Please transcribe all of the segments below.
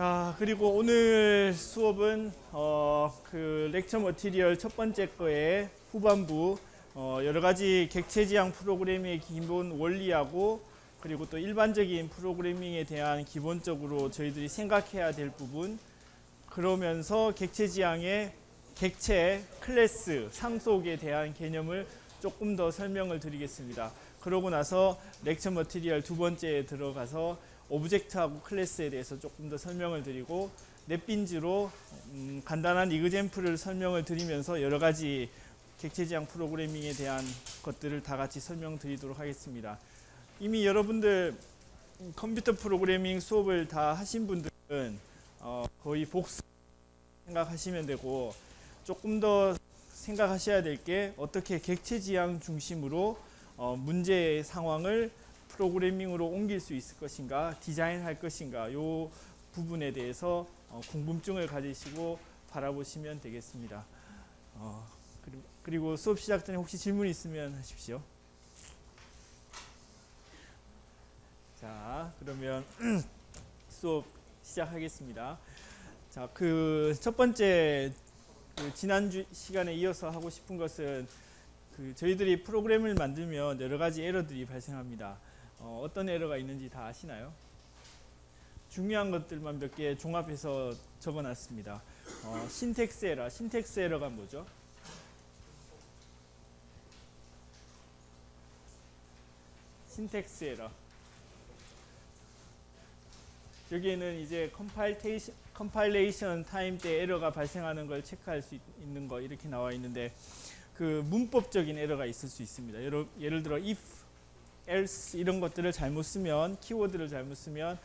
자, 그리고 오늘 수업은 그 렉처 머티리얼 첫 번째 거의 후반부 여러 가지 객체 지향 프로그래밍의 기본 원리하고 그리고 또 일반적인 프로그래밍에 대한 기본적으로 저희들이 생각해야 될 부분, 그러면서 객체 지향의 객체, 클래스, 상속에 대한 개념을 조금 더 설명을 드리겠습니다. 그러고 나서 렉처 머티리얼 두 번째에 들어가서 오브젝트하고 클래스에 대해서 조금 더 설명을 드리고, 넷빈즈로 간단한 이그젬플을 설명을 드리면서 여러 가지 객체 지향 프로그래밍에 대한 것들을 다 같이 설명드리도록 하겠습니다. 이미 여러분들 컴퓨터 프로그래밍 수업을 다 하신 분들은 거의 복수 생각하시면 되고, 조금 더 생각하셔야 될 게 어떻게 객체 지향 중심으로 문제의 상황을 프로그래밍으로 옮길 수 있을 것인가, 디자인할 것인가, 이 부분에 대해서 궁금증을 가지시고 바라보시면 되겠습니다. 그리고 수업 시작 전에 혹시 질문 있으면 하십시오. 자, 그러면 수업 시작하겠습니다. 자, 그 첫 번째 지난 시간에 이어서 하고 싶은 것은 저희들이 프로그램을 만들면 여러 가지 에러들이 발생합니다. 어떤 에러가 있는지 다 아시나요? 중요한 것들만 몇 개 종합해서 적어놨습니다. 신텍스 에러. 신텍스 에러가 뭐죠? 신텍스 에러. 여기에는 이제 컴파일레이션 타임 때 에러가 발생하는 걸 체크할 수 있는 거 이렇게 나와 있는데, 그 문법적인 에러가 있을 수 있습니다. 예를 들어 if, else 이런 것들을 잘못 쓰면, 키워드를 잘못 쓰면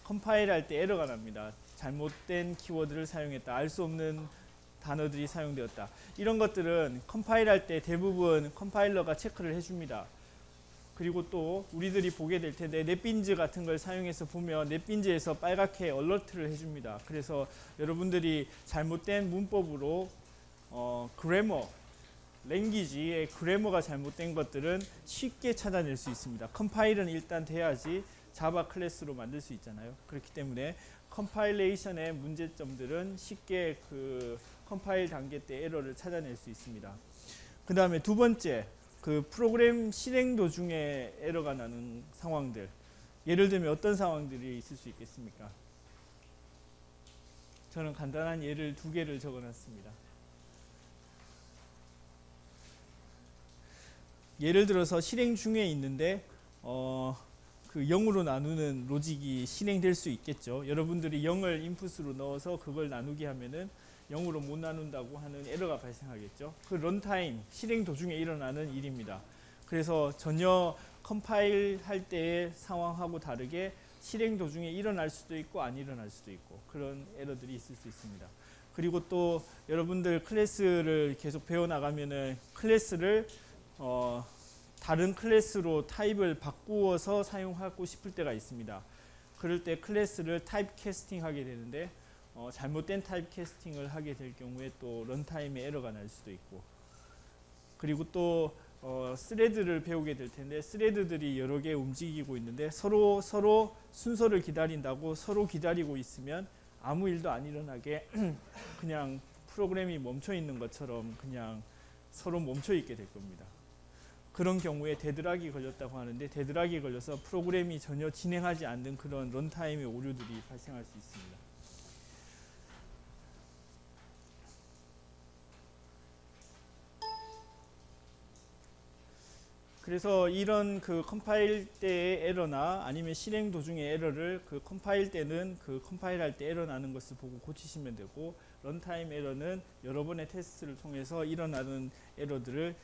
컴파일 할 때 에러가 납니다. 잘못된 키워드를 사용했다, 알 수 없는 단어들이 사용되었다. 이런 것들은 컴파일 할 때 대부분 컴파일러가 체크를 해줍니다. 그리고 또 우리들이 보게 될 텐데, 넷빈즈 같은 걸 사용해서 보면 넷빈즈에서 빨갛게 얼러트를 해줍니다. 그래서 여러분들이 잘못된 문법으로 그래머, 랭귀지의 그래머가 잘못된 것들은 쉽게 찾아낼 수 있습니다. 컴파일은 일단 돼야지 자바 클래스로 만들 수 있잖아요. 그렇기 때문에 컴파일레이션의 문제점들은 쉽게 그 컴파일 단계 때 에러를 찾아낼 수 있습니다. 그 다음에 두 번째, 그 프로그램 실행 도중에 에러가 나는 상황들. 예를 들면 어떤 상황들이 있을 수 있겠습니까? 저는 간단한 예를 두 개를 적어놨습니다. 예를 들어서 실행 중에 있는데 그 0으로 나누는 로직이 실행될 수 있겠죠. 여러분들이 0을 인풋으로 넣어서 그걸 나누게 하면은 0으로 못 나눈다고 하는 에러가 발생하겠죠. 그 런타임, 실행 도중에 일어나는 일입니다. 그래서 전혀 컴파일 할 때의 상황하고 다르게 실행 도중에 일어날 수도 있고 안 일어날 수도 있고, 그런 에러들이 있을 수 있습니다. 그리고 또 여러분들 클래스를 계속 배워나가면은 클래스를 다른 클래스로 타입을 바꾸어서 사용하고 싶을 때가 있습니다. 그럴 때 클래스를 타입 캐스팅 하게 되는데, 잘못된 타입 캐스팅을 하게 될 경우에 또 런타임에 에러가 날 수도 있고, 그리고 또 스레드를 배우게 될 텐데, 스레드들이 여러 개 움직이고 있는데 서로 순서를 기다린다고 서로 기다리고 있으면 아무 일도 안 일어나게 그냥 프로그램이 멈춰 있는 것처럼 그냥 서로 멈춰 있게 될 겁니다. 그런 경우에 데드락이 걸렸다고 하는데, 데드락이 걸려서 프로그램이 전혀 진행하지 않는 그런 런타임의 오류들이 발생할 수 있습니다. 그래서 이런 그 컴파일 때의 에러나 아니면 실행 도중의 에러를 그 컴파일 때는 그 컴파일 할 때 에러 나는 것을 보고 고치시면 되고, 런타임 에러는 여러 번의 테스트를 통해서 일어나는 에러들을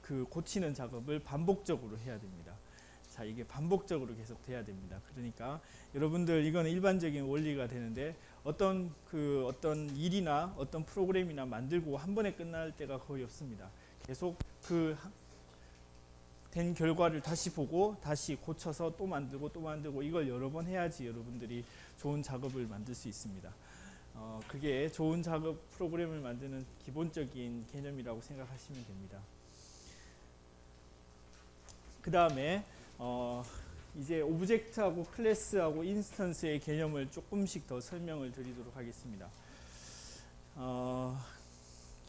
그 고치는 작업을 반복적으로 해야 됩니다. 자, 이게 반복적으로 계속 돼야 됩니다. 그러니까 여러분들 이거는 일반적인 원리가 되는데, 어떤 일이나 어떤 프로그램이나 만들고 한 번에 끝날 때가 거의 없습니다. 계속 그 된 결과를 다시 보고 다시 고쳐서 또 만들고 이걸 여러 번 해야지 여러분들이 좋은 작업을 만들 수 있습니다. 그게 좋은 작업 프로그램을 만드는 기본적인 개념이라고 생각하시면 됩니다. 그 다음에 이제 오브젝트하고 클래스하고 인스턴스의 개념을 조금씩 더 설명을 드리도록 하겠습니다.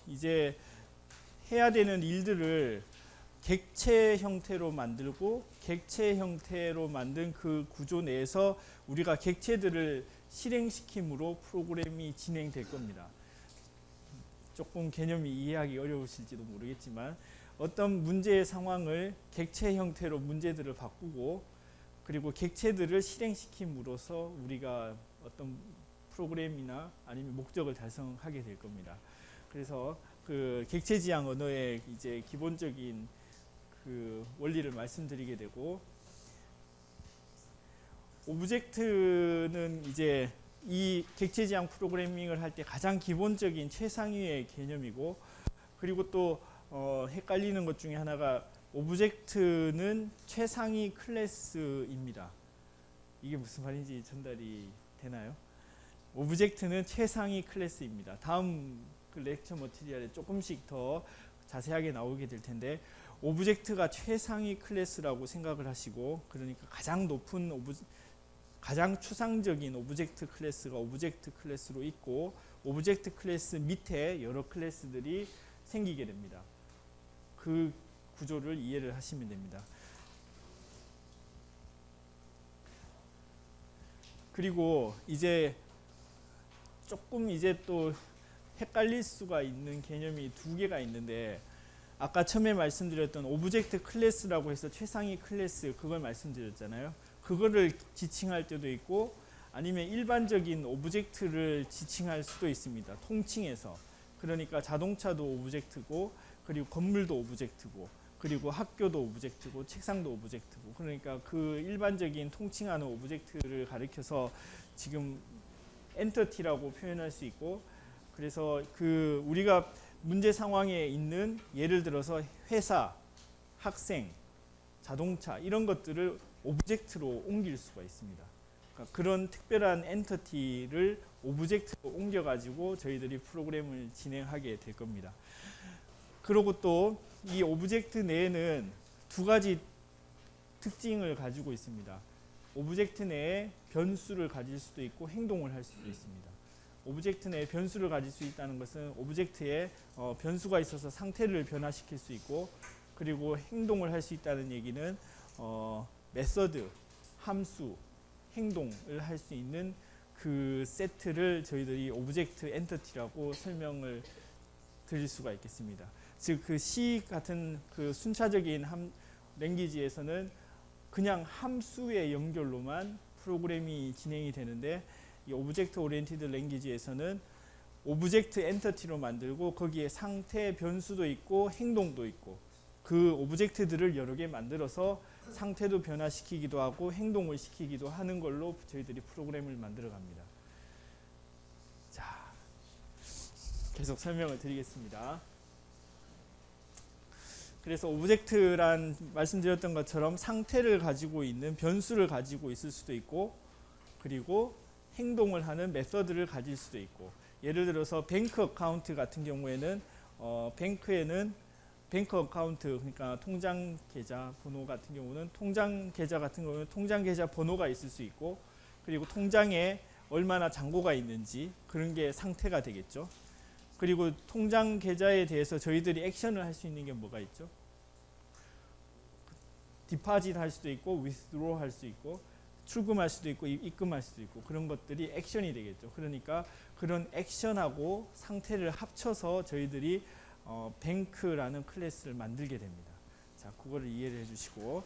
이제 해야 되는 일들을 객체 형태로 만들고 객체 형태로 만든 그 구조 내에서 우리가 객체들을 실행시킴으로 프로그램이 진행될 겁니다. 조금 개념이 이해하기 어려우실지도 모르겠지만 어떤 문제의 상황을 객체 형태로 문제들을 바꾸고 그리고 객체들을 실행시킴으로써 우리가 어떤 프로그램이나 아니면 목적을 달성하게 될 겁니다. 그래서 그 객체 지향 언어의 이제 기본적인 그 원리를 말씀드리게 되고, 오브젝트는 이제 이 객체 지향 프로그래밍을 할 때 가장 기본적인 최상위의 개념이고, 그리고 또 헷갈리는 것 중에 하나가 오브젝트는 최상위 클래스입니다. 이게 무슨 말인지 전달이 되나요? 오브젝트는 최상위 클래스입니다. 다음 그 렉처 머티리얼에 조금씩 더 자세하게 나오게 될 텐데, 오브젝트가 최상위 클래스라고 생각을 하시고, 그러니까 가장 높은 가장 추상적인 오브젝트 클래스가 오브젝트 클래스로 있고, 오브젝트 클래스 밑에 여러 클래스들이 생기게 됩니다. 그 구조를 이해를 하시면 됩니다. 그리고 이제 조금 이제 또 헷갈릴 수가 있는 개념이 두 개가 있는데, 아까 처음에 말씀드렸던 오브젝트 클래스라고 해서 최상위 클래스, 그걸 말씀드렸잖아요. 그거를 지칭할 때도 있고, 아니면 일반적인 오브젝트를 지칭할 수도 있습니다. 통칭해서. 그러니까 자동차도 오브젝트고, 그리고 건물도 오브젝트고, 그리고 학교도 오브젝트고, 책상도 오브젝트고, 그러니까 그 일반적인 통칭하는 오브젝트를 가리켜서 지금 엔터티라고 표현할 수 있고, 그래서 그 우리가 문제 상황에 있는, 예를 들어서 회사, 학생, 자동차, 이런 것들을 오브젝트로 옮길 수가 있습니다. 그러니까 그런 특별한 엔터티를 오브젝트로 옮겨가지고 저희들이 프로그램을 진행하게 될 겁니다. 그리고 또 이 오브젝트 내에는 두 가지 특징을 가지고 있습니다. 오브젝트 내에 변수를 가질 수도 있고 행동을 할 수도 있습니다. 오브젝트 내에 변수를 가질 수 있다는 것은 오브젝트에 변수가 있어서 상태를 변화시킬 수 있고, 그리고 행동을 할 수 있다는 얘기는 메서드, 함수, 행동을 할 수 있는 그 세트를 저희들이 오브젝트 엔터티라고 설명을 드릴 수가 있겠습니다. 즉 그 C 같은 그 순차적인 랭귀지에서는 그냥 함수의 연결로만 프로그램이 진행이 되는데, 이 오브젝트 오리엔티드 랭귀지에서는 오브젝트 엔터티로 만들고 거기에 상태 변수도 있고 행동도 있고, 그 오브젝트들을 여러 개 만들어서 상태도 변화시키기도 하고 행동을 시키기도 하는 걸로 저희들이 프로그램을 만들어 갑니다. 자, 계속 설명을 드리겠습니다. 그래서 오브젝트란 말씀드렸던 것처럼 상태를 가지고 있는 변수를 가지고 있을 수도 있고, 그리고 행동을 하는 메서드를 가질 수도 있고, 예를 들어서 뱅크 어카운트 같은 경우에는 뱅크에는 뱅크 어카운트, 그러니까 통장 계좌 번호 같은 경우는 통장 계좌 같은 경우는 통장 계좌 번호가 있을 수 있고, 그리고 통장에 얼마나 잔고가 있는지 그런 게 상태가 되겠죠. 그리고 통장 계좌에 대해서 저희들이 액션을 할 수 있는 게 뭐가 있죠? 디파짓 할 수도 있고, 위스드로 할 수 있고, 출금할 수도 있고, 입금할 수도 있고, 그런 것들이 액션이 되겠죠. 그러니까 그런 액션하고 상태를 합쳐서 저희들이 뱅크라는 클래스를 만들게 됩니다. 자, 그거를 이해를 해주시고,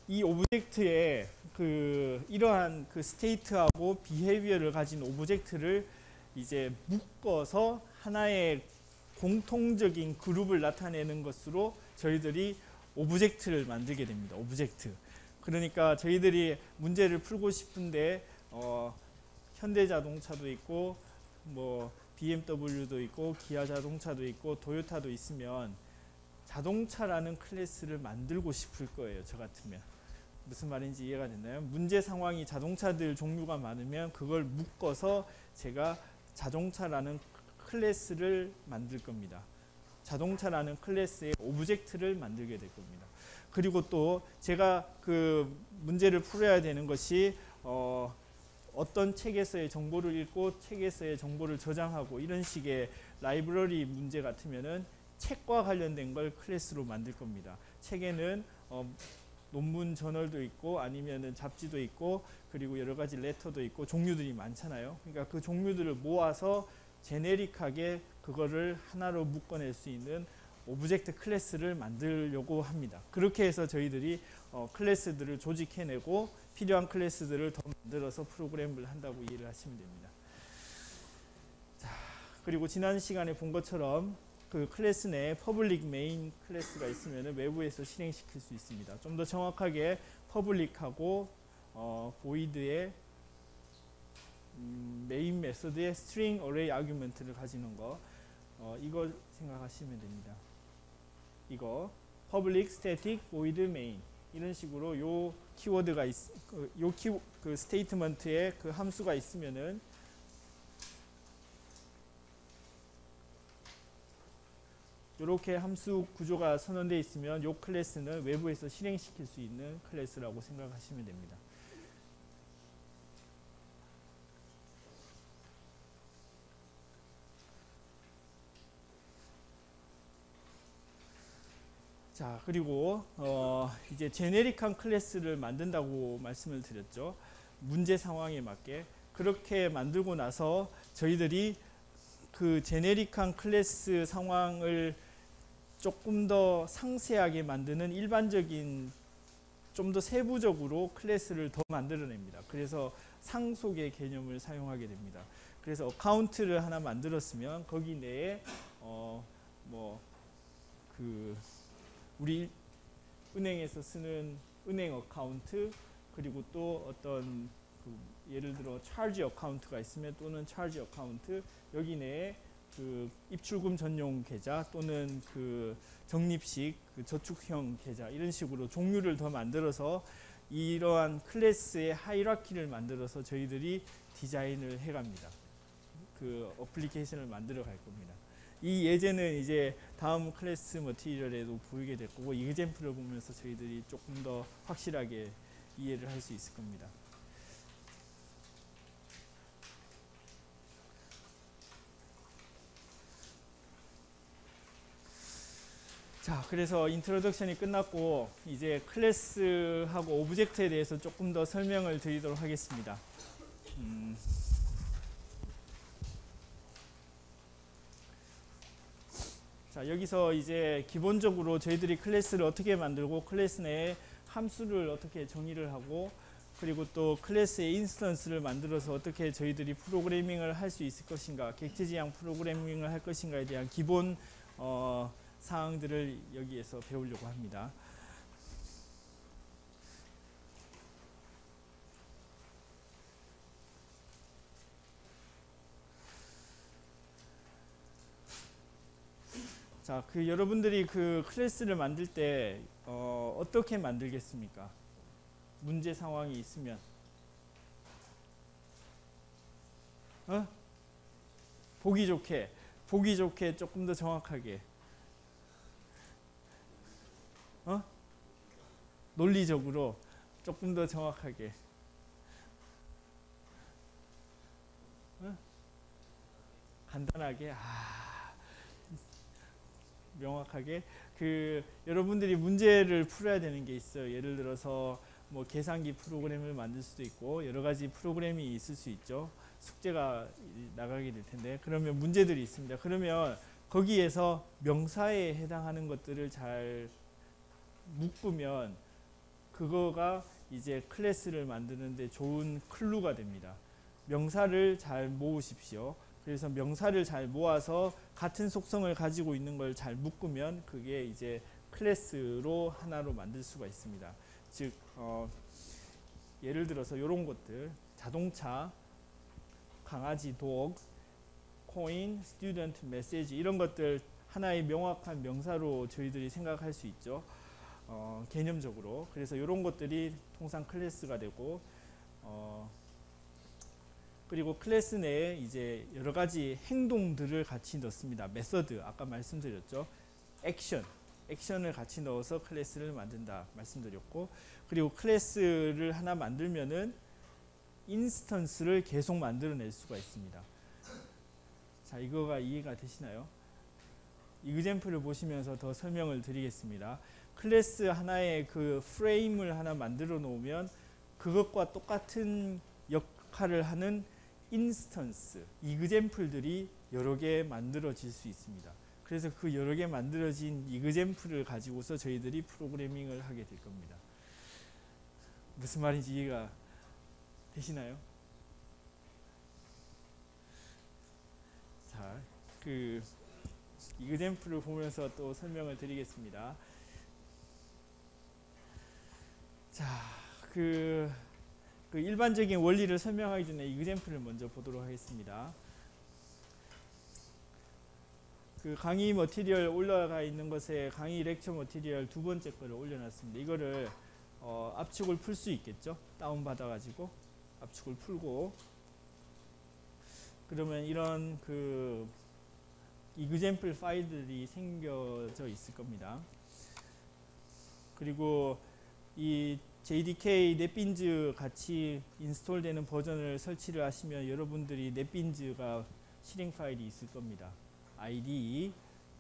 이 오브젝트에 이러한 그 스테이트하고 비헤이비어를 가진 오브젝트를 이제 묶어서 하나의 공통적인 그룹을 나타내는 것으로 저희들이 오브젝트를 만들게 됩니다. 오브젝트. 그러니까 저희들이 문제를 풀고 싶은데 현대자동차도 있고, 뭐 BMW도 있고, 기아자동차도 있고, 도요타도 있으면 자동차라는 클래스를 만들고 싶을 거예요. 저 같으면. 무슨 말인지 이해가 됐나요? 문제 상황이 자동차들 종류가 많으면 그걸 묶어서 제가 자동차라는 클래스를 만들 겁니다. 자동차라는 클래스의 오브젝트를 만들게 될 겁니다. 그리고 또 제가 그 문제를 풀어야 되는 것이 어떤 책에서의 정보를 읽고 책에서의 정보를 저장하고 이런 식의 라이브러리 문제 같으면은 책과 관련된 걸 클래스로 만들 겁니다. 책에는 논문 저널도 있고 아니면은 잡지도 있고 그리고 여러 가지 레터도 있고 종류들이 많잖아요. 그러니까 그 종류들을 모아서 제네릭하게 그거를 하나로 묶어낼 수 있는 오브젝트 클래스를 만들려고 합니다. 그렇게 해서 저희들이 클래스들을 조직해내고 필요한 클래스들을 더 만들어서 프로그램을 한다고 이해를 하시면 됩니다. 자, 그리고 지난 시간에 본 것처럼 그 클래스 내에 퍼블릭 메인 클래스가 있으면 외부에서 실행시킬 수 있습니다. 좀 더 정확하게 퍼블릭하고 void의 메인 메서드의 string array argument를 가지는 거 이거 생각하시면 됩니다. 이거 public static void main 이런 식으로 요 키워드가 그 스테이트먼트에 그 함수가 있으면은 이렇게 함수 구조가 선언되어 있으면 이 클래스는 외부에서 실행시킬 수 있는 클래스라고 생각하시면 됩니다. 자, 그리고 이제 제네릭한 클래스를 만든다고 말씀을 드렸죠. 문제 상황에 맞게 그렇게 만들고 나서 저희들이 그 제네릭한 클래스 상황을 조금 더 상세하게 만드는 일반적인 좀 더 세부적으로 클래스를 더 만들어냅니다. 그래서 상속의 개념을 사용하게 됩니다. 그래서 어카운트를 하나 만들었으면 거기 내에 우리 은행에서 쓰는 은행 어카운트 그리고 또 어떤 예를 들어 차지 어카운트가 있으면 또는 차지 어카운트 여기 내에 그 입출금 전용 계좌 또는 그 적립식 그 저축형 계좌 이런 식으로 종류를 더 만들어서 이러한 클래스의 하이라키를 만들어서 저희들이 디자인을 해갑니다. 그 어플리케이션을 만들어 갈 겁니다. 이 예제는 이제 다음 클래스 머티리얼에도 보이게 될 거고 이 example을 보면서 저희들이 조금 더 확실하게 이해를 할 수 있을 겁니다. 자, 그래서 인트로덕션이 끝났고 이제 클래스하고 오브젝트에 대해서 조금 더 설명을 드리도록 하겠습니다. 자, 여기서 이제 기본적으로 저희들이 클래스를 어떻게 만들고 클래스 내에 함수를 어떻게 정의를 하고 그리고 또 클래스의 인스턴스를 만들어서 어떻게 저희들이 프로그래밍을 할 수 있을 것인가 객체지향 프로그래밍을 할 것인가에 대한 기본 사항들을 여기에서 배우려고 합니다. 자, 그 여러분들이 그 클래스를 만들 때 어떻게 만들겠습니까? 문제 상황이 있으면 보기 좋게 조금 더 정확하게 논리적으로 조금 더 정확하게 간단하게 명확하게 그 여러분들이 문제를 풀어야 되는 게 있어요. 예를 들어서 뭐 계산기 프로그램을 만들 수도 있고 여러 가지 프로그램이 있을 수 있죠. 숙제가 나가게 될 텐데 그러면 문제들이 있습니다. 그러면 거기에서 명사에 해당하는 것들을 잘 묶으면 그거가 이제 클래스를 만드는데 좋은 클루가 됩니다. 명사를 잘 모으십시오. 그래서 명사를 잘 모아서 같은 속성을 가지고 있는 걸 잘 묶으면 그게 이제 클래스로 하나로 만들 수가 있습니다. 즉 예를 들어서 이런 것들 자동차, 강아지, dog, coin, student, message 이런 것들 하나의 명확한 명사로 저희들이 생각할 수 있죠. 개념적으로. 그래서 이런 것들이 통상 클래스가 되고 그리고 클래스 내에 이제 여러 가지 행동들을 같이 넣습니다. 메서드 아까 말씀드렸죠. 액션을 같이 넣어서 클래스를 만든다 말씀드렸고, 그리고 클래스를 하나 만들면은 인스턴스를 계속 만들어낼 수가 있습니다. 자, 이거가 이해가 되시나요? 이그젬플을 보시면서 더 설명을 드리겠습니다. 클래스 하나의 그 프레임을 하나 만들어 놓으면 그것과 똑같은 역할을 하는 인스턴스, 이그젬플들이 여러 개 만들어질 수 있습니다. 그래서 그 여러 개 만들어진 이그젬플을 가지고서 저희들이 프로그래밍을 하게 될 겁니다. 무슨 말인지 이해가 되시나요? 자, 그 이그젬플을 보면서 또 설명을 드리겠습니다. 자, 그 일반적인 원리를 설명하기 전에 이그젬플을 먼저 보도록 하겠습니다. 그 강의 머티리얼 올라가 있는 것에 강의 렉처 머티리얼 두 번째 거를 올려놨습니다. 이거를 압축을 풀 수 있겠죠? 다운받아 가지고 압축을 풀고, 그러면 이런 그 이그젬플 파일들이 생겨져 있을 겁니다. 그리고 이 JDK 넷빈즈 같이 인스톨되는 버전을 설치를 하시면 여러분들이 넷빈즈가 실행 파일이 있을 겁니다. IDE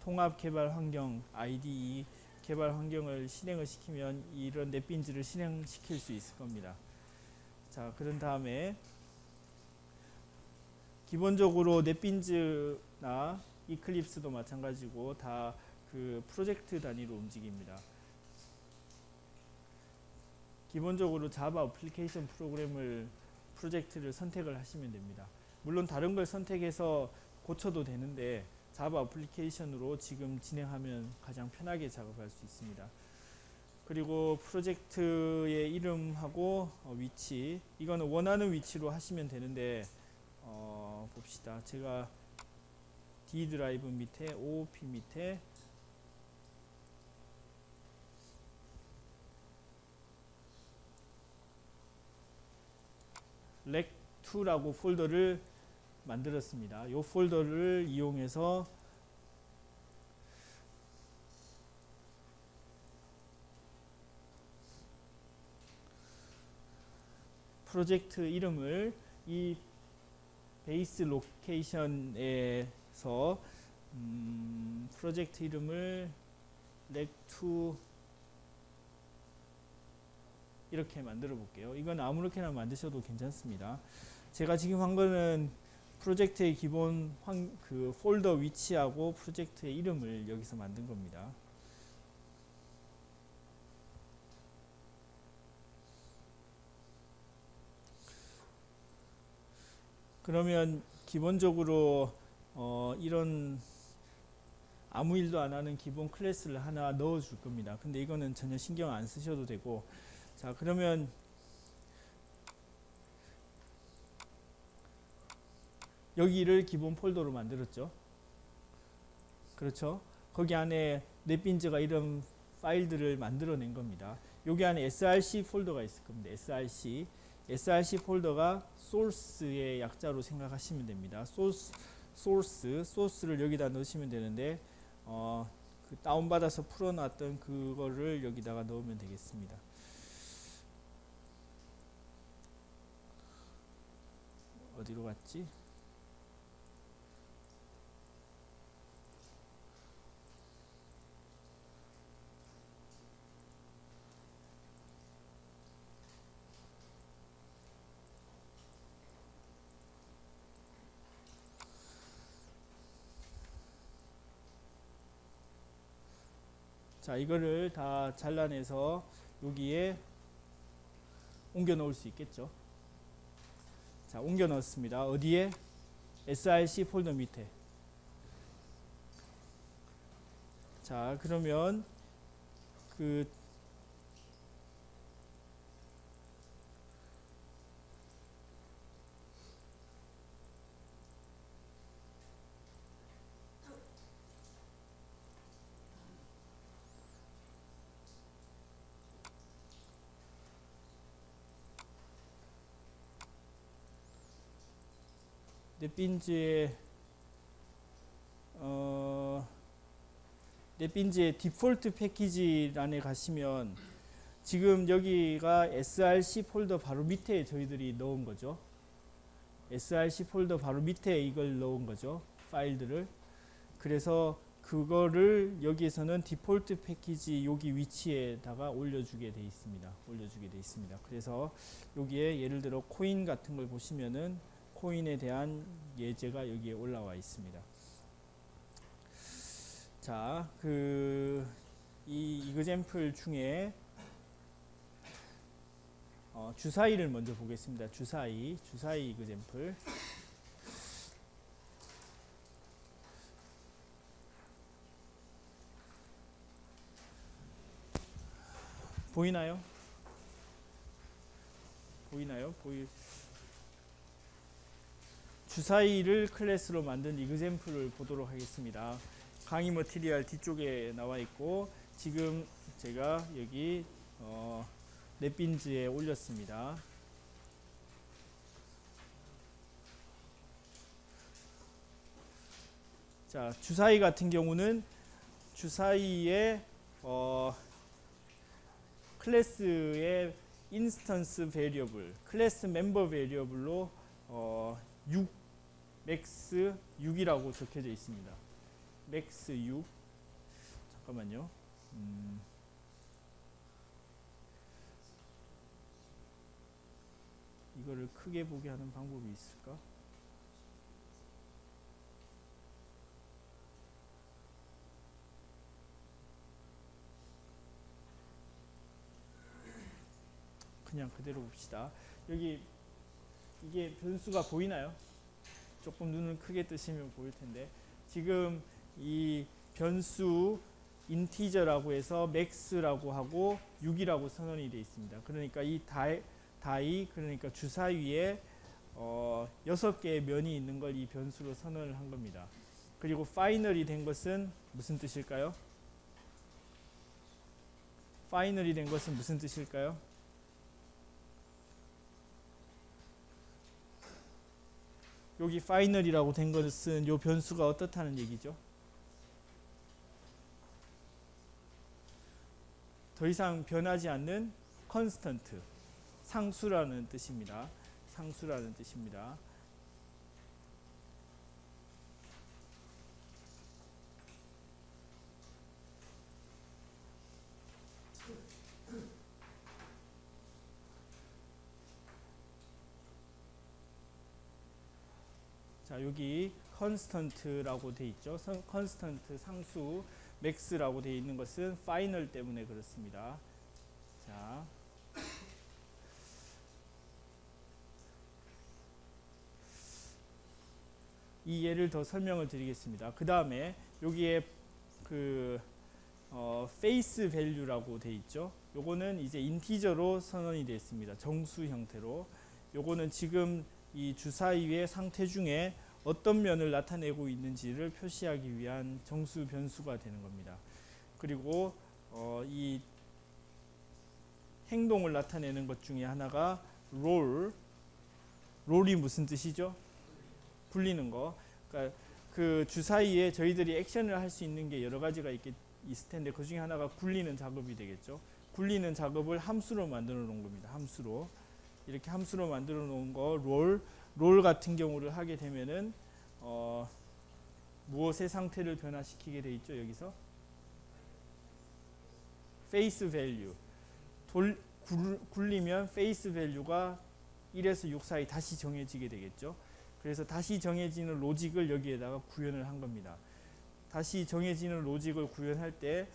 통합 개발 환경 IDE 개발 환경을 실행을 시키면 이런 넷빈즈를 실행시킬 수 있을 겁니다. 자, 그런 다음에 기본적으로 넷빈즈나 이클립스도 마찬가지고 다 그 프로젝트 단위로 움직입니다. 기본적으로 자바 어플리케이션 프로그램을 프로젝트를 선택을 하시면 됩니다. 물론 다른 걸 선택해서 고쳐도 되는데 자바 어플리케이션으로 지금 진행하면 가장 편하게 작업할 수 있습니다. 그리고 프로젝트의 이름하고 위치, 이거는 원하는 위치로 하시면 되는데 봅시다. 제가 D 드라이브 밑에 OOP 밑에 rec2라고 폴더를 만들었습니다. 이 폴더를 이용해서 프로젝트 이름을 이 베이스 로케이션에서 프로젝트 이름을 rec2 이렇게 만들어 볼게요. 이건 아무렇게나 만드셔도 괜찮습니다. 제가 지금 한 거는 프로젝트의 기본 그 폴더 위치하고 프로젝트의 이름을 여기서 만든 겁니다. 그러면 기본적으로 이런 아무 일도 안 하는 기본 클래스를 하나 넣어 줄 겁니다. 근데 이거는 전혀 신경 안 쓰셔도 되고, 자, 그러면 여기를 기본 폴더로 만들었죠. 그렇죠. 거기 안에 넷빈즈가 이런 파일들을 만들어낸 겁니다. 여기 안에 src 폴더가 있을 겁니다. src 폴더가 소스의 약자로 생각하시면 됩니다. 소스를 여기다 넣으시면 되는데 그 다운받아서 풀어놨던 그거를 여기다가 넣으면 되겠습니다. 어디로 갔지? 자, 이거를 다 잘라내서 여기에 옮겨 놓을 수 있겠죠. 자, 옮겨 넣었습니다. 어디에? src 폴더 밑에. 자, 그러면 그 넷빈즈의 넷빈즈의 디폴트 패키지란에 가시면 지금 여기가 src 폴더 바로 밑에 저희들이 넣은 거죠. src 폴더 바로 밑에 이걸 넣은 거죠. 파일들을. 그래서 그거를 여기에서는 디폴트 패키지 여기 위치에다가 올려주게 돼 있습니다. 그래서 여기에 예를 들어 코인 같은 걸 보시면은 코인에 대한 예제가 여기에 올라와 있습니다. 자, 이 이그젬플 중에 주사위를 먼저 보겠습니다. 주사위 이그젬플. 보이나요? 주사위를 클래스로 만든 이그젬플을 보도록 하겠습니다. 강의 머티리얼 뒤쪽에 나와 있고 지금 제가 여기 넷빈즈에 올렸습니다. 자, 주사위 같은 경우는 주사위의 클래스의 인스턴스 베리어블, 클래스 멤버 베리어블로 6, 맥스 6이라고 적혀져 있습니다. 맥스 6. 잠깐만요. 이거를 크게 보게 하는 방법이 있을까? 그냥 그대로 봅시다. 여기 이게 변수가 보이나요? 조금 눈을 크게 뜨시면 보일 텐데 지금 이 변수 인티저라고 해서 맥스라고 하고 6이라고 선언이 되어 있습니다. 그러니까 이 다이 그러니까 주사위에 6개의 면이 있는 걸 이 변수로 선언을 한 겁니다. 그리고 파이널이 된 것은 무슨 뜻일까요? 여기 파이널이라고 된 것은 요 변수가 어떻다는 얘기죠? 더 이상 변하지 않는 컨스턴트, 상수라는 뜻입니다. 자, 여기 컨스턴트라고 돼 있죠. 컨스턴트 상수 맥스라고 돼 있는 것은 파이널 때문에 그렇습니다. 자, 이 예를 더 설명을 드리겠습니다. 그 다음에 여기에 페이스 밸류라고 돼 있죠. 요거는 이제 인티저로 선언이 되어 있습니다. 정수 형태로. 요거는 지금 이 주사위의 상태 중에 어떤 면을 나타내고 있는지를 표시하기 위한 정수 변수가 되는 겁니다. 그리고 이 행동을 나타내는 것 중에 하나가 롤이 무슨 뜻이죠? 굴리는 거. 그러니까 그 주사위에 저희들이 액션을 할 수 있는 게 여러 가지가 있을 텐데 그 중에 하나가 굴리는 작업이 되겠죠. 굴리는 작업을 함수로 만들어 놓은 겁니다. 함수로. 이렇게 함수로 만들어 놓은 거 롤 같은 경우를 하게 되면은 무엇의 상태를 변화시키게 돼 있죠? 여기서 페이스 밸류. 굴리면 페이스 밸류가 1에서 6 사이 다시 정해지게 되겠죠. 그래서 다시 정해지는 로직을 여기에다가 구현을 한 겁니다. 다시 정해지는 로직을 구현할 때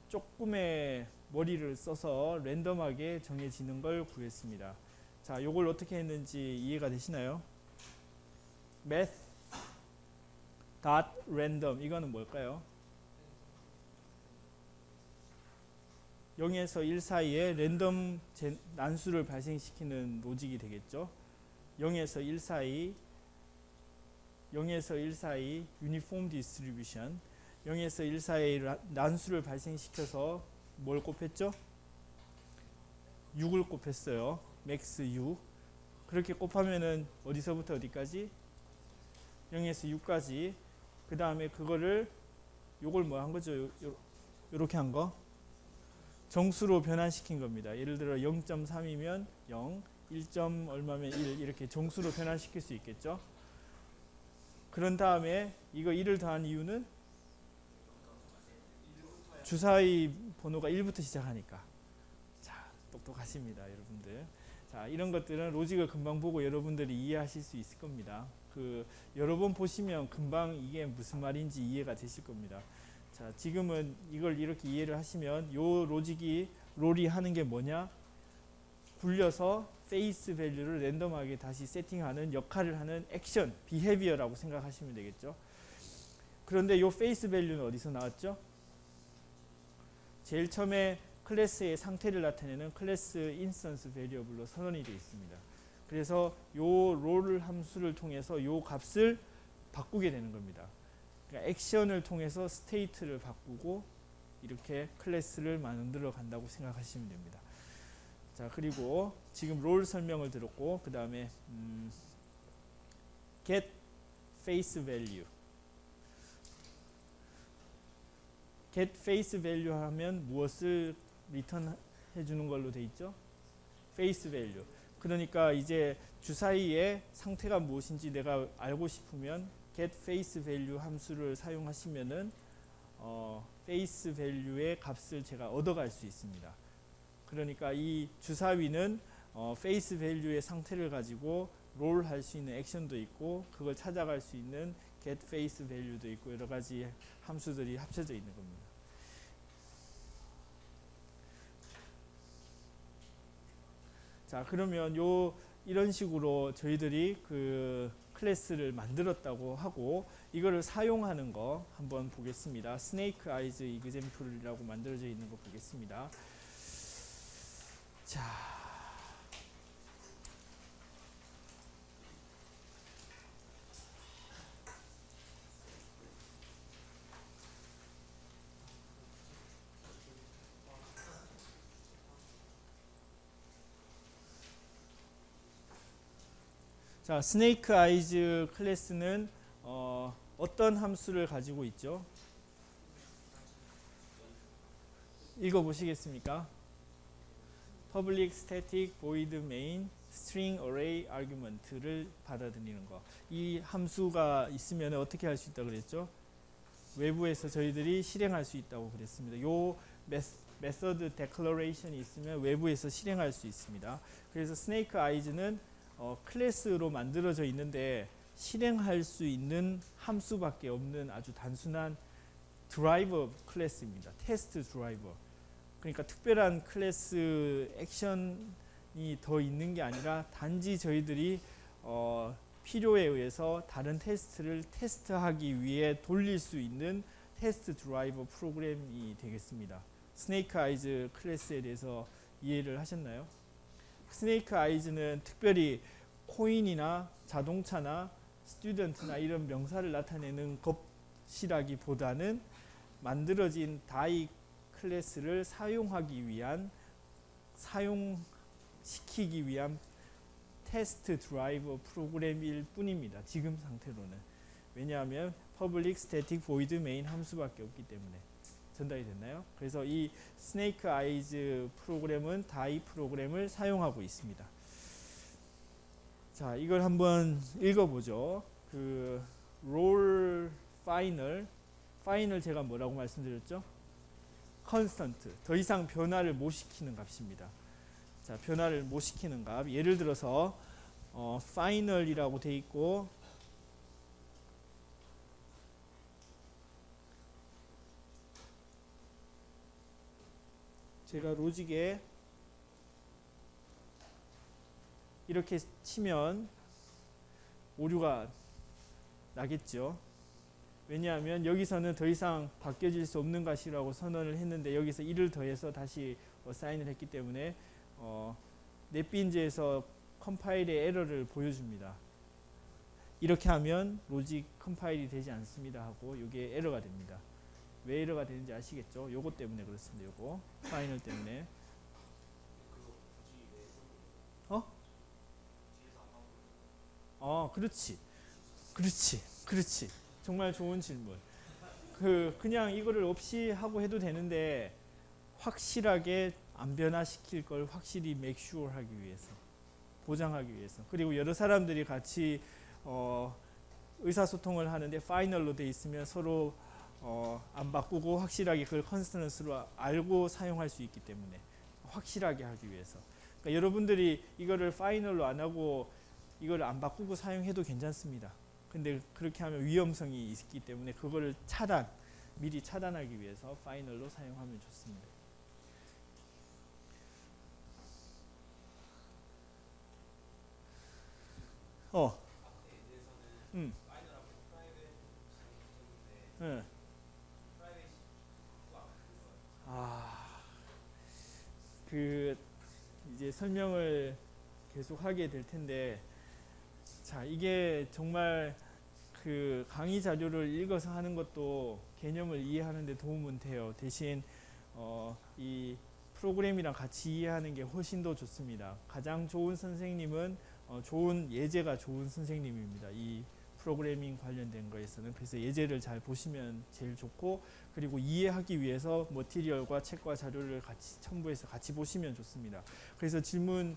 조금의 머리를 써서 랜덤하게 정해지는 걸 구했습니다. 자, 요걸 어떻게 했는지 이해가 되시나요? math.random 이거는 뭘까요? 0에서 1 사이에 랜덤 난수를 발생시키는 로직이 되겠죠. 0에서 1 사이 유니폼 디스트리뷰션 0에서 1 사이 난수를 발생시켜서 뭘 곱했죠? 6을 곱했어요. 맥스 6. 그렇게 곱하면은 어디서부터 어디까지? 0에서 6까지. 그 다음에 그거를 요걸 뭐 한 거죠? 요렇게 한 거. 정수로 변환시킨 겁니다. 예를 들어 0.3이면 0, 1. 얼마면 1 이렇게 정수로 변환시킬 수 있겠죠. 그런 다음에 이거 1을 더한 이유는 주사위 번호가 1부터 시작하니까. 자, 똑똑하십니다, 여러분들. 자, 이런 것들은 로직을 금방 보고 여러분들이 이해하실 수 있을 겁니다. 여러 번 보시면 금방 이게 무슨 말인지 이해가 되실 겁니다. 자, 지금은 이걸 이렇게 이해를 하시면 요 롤이 하는 게 뭐냐? 굴려서 페이스 밸류를 랜덤하게 다시 세팅하는 역할을 하는 액션, 비헤비어라고 생각하시면 되겠죠. 그런데 요 페이스 밸류는 어디서 나왔죠? 제일 처음에 클래스의 상태를 나타내는 클래스 인스턴스 베리어블로 선언이 되어 있습니다. 그래서 요 롤 함수를 통해서 요 값을 바꾸게 되는 겁니다. 그러니까 액션을 통해서 스테이트를 바꾸고 이렇게 클래스를 만들어 간다고 생각하시면 됩니다. 자, 그리고 지금 롤 설명을 들었고 그 다음에 get face value. get face value 하면 무엇을 리턴 해주는 걸로 돼 있죠? face value. 그러니까 이제 주사위의 상태가 무엇인지 내가 알고 싶으면 get face value 함수를 사용하시면은 face value의 값을 제가 얻어갈 수 있습니다. 그러니까 이 주사위는 face value의 상태를 가지고 롤 할 수 있는 액션도 있고 그걸 찾아갈 수 있는 get face value도 있고 여러 가지 함수들이 합쳐져 있는 겁니다. 자, 그러면 이런 식으로 저희들이 그 클래스를 만들었다고 하고 이거를 사용하는 거 한번 보겠습니다. 스네이크 아이즈 이그젬플이라고 만들어져 있는 거 보겠습니다. 자, 스네이크 아이즈 클래스는 어떤 함수를 가지고 있죠? 읽어보시겠습니까? Public Static Void Main String Array Argument를 받아들이는 거. 이 함수가 있으면 어떻게 할 수 있다고 그랬죠? 외부에서 저희들이 실행할 수 있다고 그랬습니다. 요 메서드 데클러레이션이 있으면 외부에서 실행할 수 있습니다. 그래서 스네이크 아이즈는 클래스로 만들어져 있는데 실행할 수 있는 함수밖에 없는 아주 단순한 드라이버 클래스입니다. 테스트 드라이버. 그러니까 특별한 클래스 액션이 더 있는 게 아니라 단지 저희들이 필요에 의해서 다른 테스트를 테스트하기 위해 돌릴 수 있는 테스트 드라이버 프로그램이 되겠습니다. 스네이크 아이즈 클래스에 대해서 이해를 하셨나요? 스네이크 아이즈는 특별히 코인이나 자동차나 스튜던트나 이런 명사를 나타내는 것이라기보다는 만들어진 다이 클래스를 사용시키기 위한 테스트 드라이버 프로그램일 뿐입니다. 지금 상태로는. 왜냐하면 public static void main 함수밖에 없기 때문에. 전달이 됐나요? 그래서 이 스네이크 아이즈 프로그램은 다이 프로그램을 사용하고 있습니다. 자, 이걸 한번 읽어보죠. 롤 파이널 제가 뭐라고 말씀드렸죠? 컨스턴트, 더 이상 변화를 못 시키는 값입니다. 자, 변화를 못 시키는 값. 예를 들어서 파이널이라고 돼 있고 제가 로직에 이렇게 치면 오류가 나겠죠. 왜냐하면 여기서는 더 이상 바뀌어질 수 없는 것이라고 선언을 했는데 여기서 1을 더해서 다시 사인을 했기 때문에 넷빈즈에서 컴파일의 에러를 보여줍니다. 이렇게 하면 로직 컴파일이 되지 않습니다 하고 이게 에러가 됩니다. 왜 에러가 되는지 아시겠죠? 요거 때문에 그렇습니다. 요거 파이널 때문에. 그렇지. 그렇지. 정말 좋은 질문. 그냥 이거를 없이 하고 해도 되는데 확실하게 안 변화시킬 걸 확실히 make sure 하기 위해서, 보장하기 위해서. 그리고 여러 사람들이 같이 의사소통을 하는데 파이널로 돼 있으면 서로 안 바꾸고 확실하게 그걸 컨스턴스로 알고 사용할 수 있기 때문에 확실하게 하기 위해서. 그러니까 여러분들이 이거를 파이널로 안 하고 이걸 안 바꾸고 사용해도 괜찮습니다. 근데 그렇게 하면 위험성이 있기 때문에 그거를 미리 차단하기 위해서 파이널로 사용하면 좋습니다. 네. 이제 설명을 계속 하게 될 텐데, 자, 이게 정말 강의 자료를 읽어서 하는 것도 개념을 이해하는 데 도움은 돼요. 대신 이 프로그램이랑 같이 이해하는 게 훨씬 더 좋습니다. 가장 좋은 선생님은 좋은 예제가 좋은 선생님입니다. 이 프로그래밍 관련된 거에서는. 그래서 예제를 잘 보시면 제일 좋고, 그리고 이해하기 위해서 머티리얼과 책과 자료를 같이 첨부해서 같이 보시면 좋습니다. 그래서 지문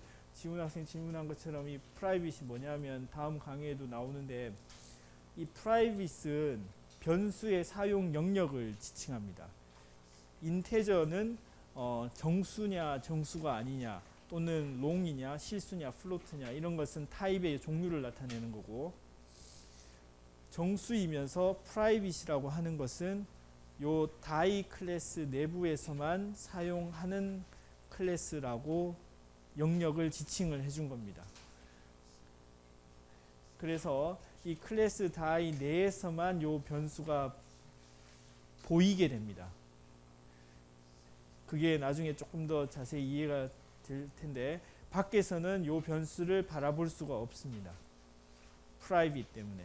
학생 질문한 것처럼 이 프라이빗이 뭐냐면 다음 강의에도 나오는데, 이 프라이빗은 변수의 사용 영역을 지칭합니다. 인테저는 정수냐 정수가 아니냐, 또는 롱이냐 실수냐 플로트냐, 이런 것은 타입의 종류를 나타내는 거고, 정수이면서 프라이빗이라고 하는 것은 요 다이 클래스 내부에서만 사용하는 클래스라고 영역을 지칭을 해준 겁니다. 그래서 이 클래스 다이 내에서만 요 변수가 보이게 됩니다. 그게 나중에 조금 더 자세히 이해가 될 텐데, 밖에서는 요 변수를 바라볼 수가 없습니다. 프라이빗 때문에.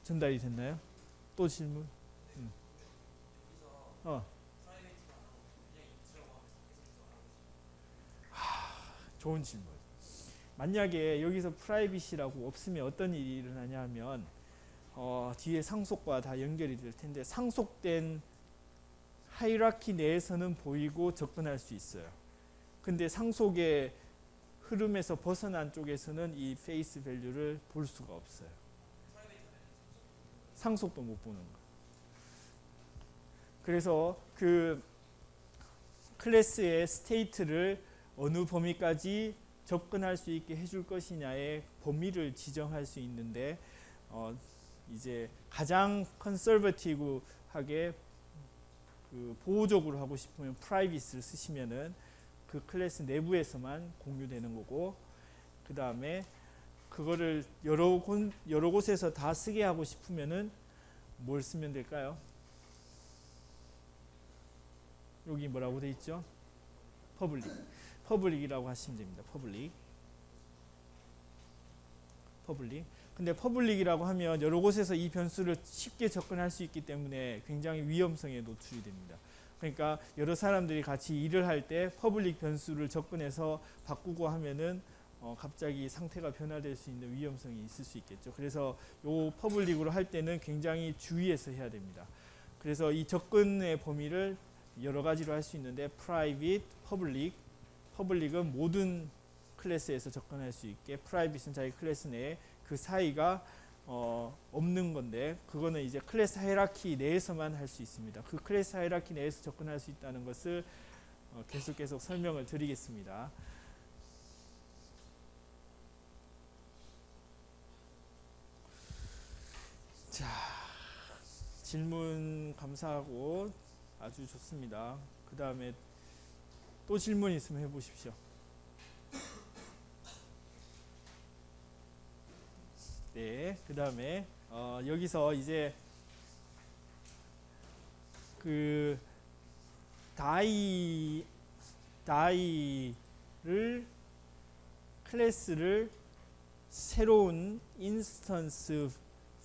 전달이 됐나요? 또 질문? 좋은 질문. 만약에 여기서 프라이빗이라고 없으면 어떤 일이 일어나냐 하면 뒤에 상속과 다 연결이 될 텐데, 상속된 하이라키 내에서는 보이고 접근할 수 있어요. 근데 상속의 흐름에서 벗어난 쪽에서는 이 페이스 밸류를 볼 수가 없어요. 상속도 못 보는 거. 그래서 그 클래스의 스테이트를 어느 범위까지 접근할 수 있게 해줄 것이냐의 범위를 지정할 수 있는데, 이제 가장 컨서버티브하게 보호적으로 하고 싶으면 프라이빗을 쓰시면은 그 클래스 내부에서만 공유되는 거고, 그 다음에 그거를 여러 곳에서 다 쓰게 하고 싶으면은 뭘 쓰면 될까요? 여기 뭐라고 돼 있죠? 퍼블릭이라고 하시면 됩니다. 퍼블릭. 근데 퍼블릭이라고 하면 여러 곳에서 이 변수를 쉽게 접근할 수 있기 때문에 굉장히 위험성에 노출이 됩니다. 그러니까 여러 사람들이 같이 일을 할 때 퍼블릭 변수를 접근해서 바꾸고 하면은 갑자기 상태가 변화될 수 있는 위험성이 있을 수 있겠죠. 그래서 요 퍼블릭으로 할 때는 굉장히 주의해서 해야 됩니다. 그래서 이 접근의 범위를 여러 가지로 할 수 있는데, private, public은 모든 클래스에서 접근할 수 있게, private은 자기 클래스 내에 그 사이가 없는 건데, 그거는 이제 클래스 하이라키 내에서만 할 수 있습니다. 그 클래스 하이라키 내에서 접근할 수 있다는 것을 계속 설명을 드리겠습니다. 자, 질문 감사하고 아주 좋습니다. 그 다음에 또 질문 있으면 해보십시오. 네, 그 다음에 여기서 이제 그 클래스를 새로운 인스턴스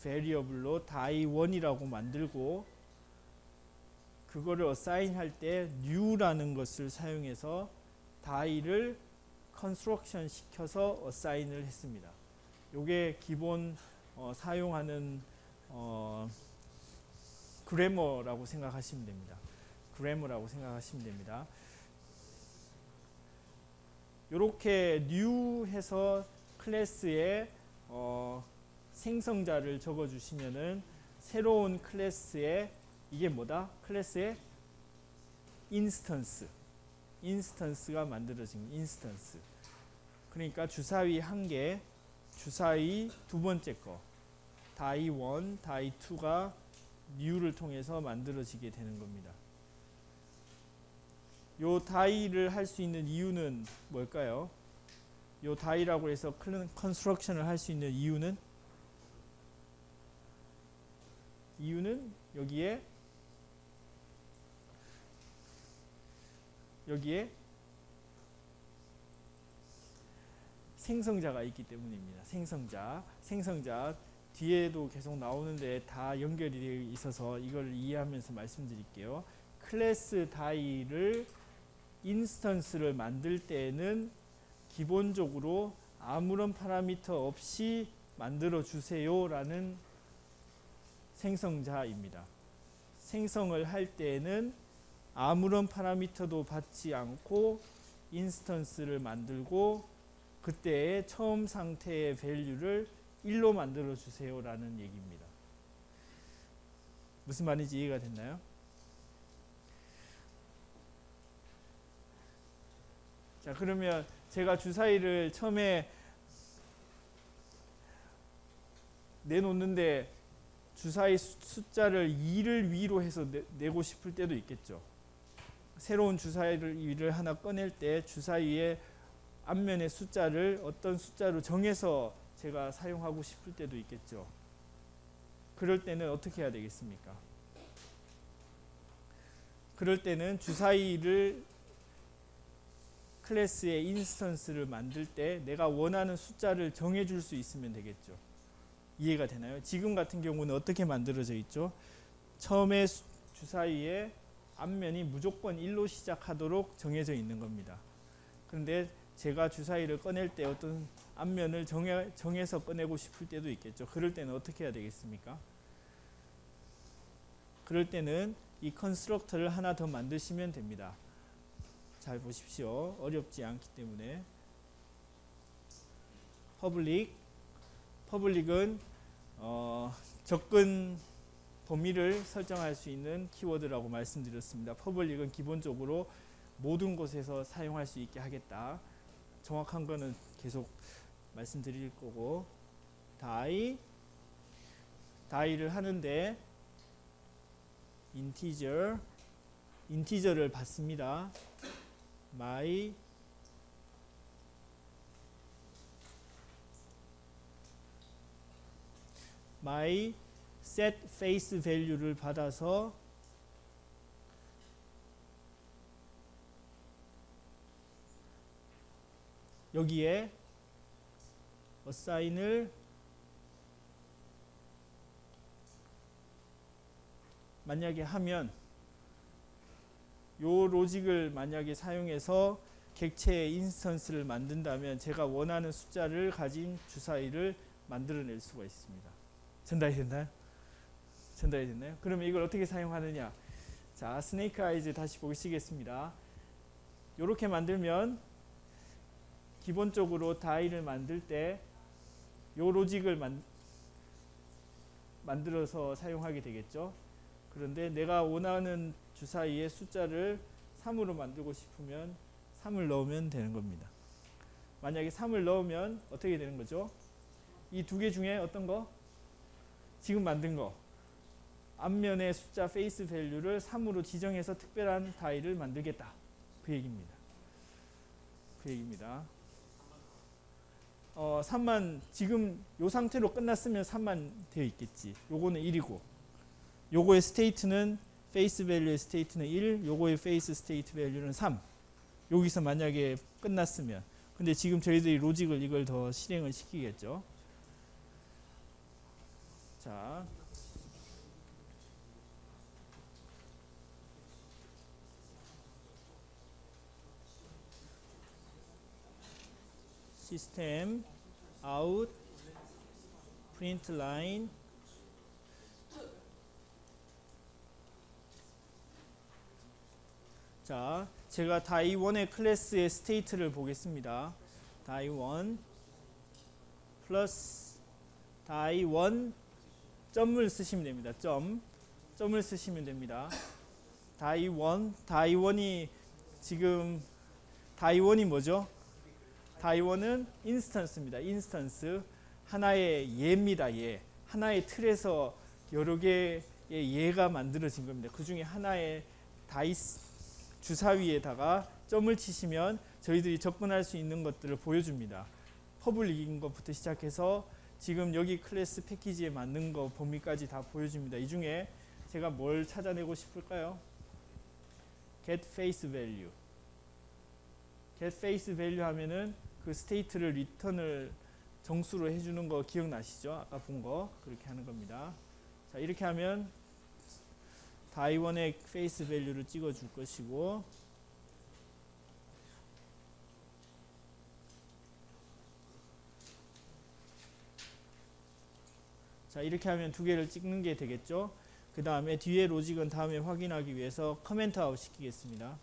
베리어블로 다이1이라고 만들고, 그거를 어사인 할 때 new라는 것을 사용해서 다이를 컨스트럭션 시켜서 어사인을 했습니다. 요게 기본 사용하는 그래머라고 생각하시면 됩니다. 그래머라고 생각하시면 됩니다. 이렇게 new 해서 클래스에 생성자를 적어 주시면은 새로운 클래스에 이게 뭐다? 클래스의 인스턴스가 만들어진 인스턴스. 그러니까 주사위 한 개, 주사위 두 번째 거, 다이 1, 다이 2가 new를 통해서 만들어지게 되는 겁니다. 요 다이를 할 수 있는 이유는 뭘까요? 요 다이라고 해서 컨스트럭션을 할 수 있는 이유는 여기에 생성자가 있기 때문입니다. 생성자 뒤에도 계속 나오는데 다 연결이 되어 있어서 이걸 이해하면서 말씀드릴게요. 클래스 다이를 인스턴스를 만들 때는 기본적으로 아무런 파라미터 없이 만들어 주세요 라는 생성자입니다. 생성을 할 때는 아무런 파라미터도 받지 않고 인스턴스를 만들고 그때의 처음 상태의 밸류를 1로 만들어 주세요 라는 얘기입니다. 무슨 말인지 이해가 됐나요? 자, 그러면 제가 주사위를 처음에 내놓는데 주사위 숫자를 2를 위로 해서 내고 싶을 때도 있겠죠. 새로운 주사위를 하나 꺼낼 때 주사위의 앞면의 숫자를 어떤 숫자로 정해서 제가 사용하고 싶을 때도 있겠죠. 그럴 때는 어떻게 해야 되겠습니까? 그럴 때는 주사위를 클래스의 인스턴스를 만들 때 내가 원하는 숫자를 정해줄 수 있으면 되겠죠. 이해가 되나요? 지금 같은 경우는 어떻게 만들어져 있죠? 처음에 주사위의 앞면이 무조건 1로 시작하도록 정해져 있는 겁니다. 그런데 제가 주사위를 꺼낼 때 어떤 앞면을 정해서 꺼내고 싶을 때도 있겠죠. 그럴 때는 어떻게 해야 되겠습니까? 그럴 때는 이 컨스트럭터를 하나 더 만드시면 됩니다. 잘 보십시오. 어렵지 않기 때문에. 퍼블릭은 접근 범위를 설정할 수 있는 키워드라고 말씀드렸습니다. 퍼블릭은 기본적으로 모든 곳에서 사용할 수 있게 하겠다. 정확한 거는 계속 말씀드릴 거고, 다이를 하는데 인티저를 받습니다. my set face value를 받아서 여기에 assign을 만약에 하면 요 로직을 만약에 사용해서 객체의 인스턴스를 만든다면 제가 원하는 숫자를 가진 주사위를 만들어낼 수가 있습니다. 전달이 됐나요? 그러면 이걸 어떻게 사용하느냐? 자, 스네이크 아이즈 다시 보시겠습니다. 이렇게 만들면 기본적으로 다이를 만들 때 요 로직을 만들어서 사용하게 되겠죠. 그런데 내가 원하는 주사위의 숫자를 3으로 만들고 싶으면 3을 넣으면 되는 겁니다. 만약에 3을 넣으면 어떻게 되는 거죠? 이 두 개 중에 어떤 거? 지금 만든 거. 앞면의 숫자 페이스 밸류를 3으로 지정해서 특별한 다이를 만들겠다. 그 얘기입니다. 3만 지금 요 상태로 끝났으면 3만 되어 있겠지. 요거는 1이고 요거의 스테이트는 페이스 밸류의 스테이트는 1, 요거의 페이스 스테이트 밸류는 3. 여기서 만약에 끝났으면. 근데 지금 저희들이 로직을 이걸 더 실행을 시키겠죠. 자, 시스템 아웃 print line 자, 제가 die1의 클래스의 스테이트를 보겠습니다. die1 플러스 die1 점을 쓰시면 됩니다. 점을 쓰시면 됩니다. die1이 지금 die1이 뭐죠? die1은 인스턴스입니다. 인스턴스 하나의 예입니다. 예. 하나의 틀에서 여러 개의 예가 만들어진 겁니다. 그 중에 하나의 다이스 주사위에다가 점을 치시면 저희들이 접근할 수 있는 것들을 보여줍니다. 퍼블릭인 것부터 시작해서 지금 여기 클래스 패키지에 맞는 거 범위까지 다 보여줍니다. 이 중에 제가 뭘 찾아내고 싶을까요? get face value. get face value 하면은 그 스테이트를 리턴을 정수로 해주는 거 기억나시죠? 아까 본 거 그렇게 하는 겁니다. 자, 이렇게 하면 die1의 face value를 찍어 줄 것이고 자, 이렇게 하면 두 개를 찍는 게 되겠죠. 그 다음에 뒤에 로직은 다음에 확인하기 위해서 커멘트 아웃 시키겠습니다.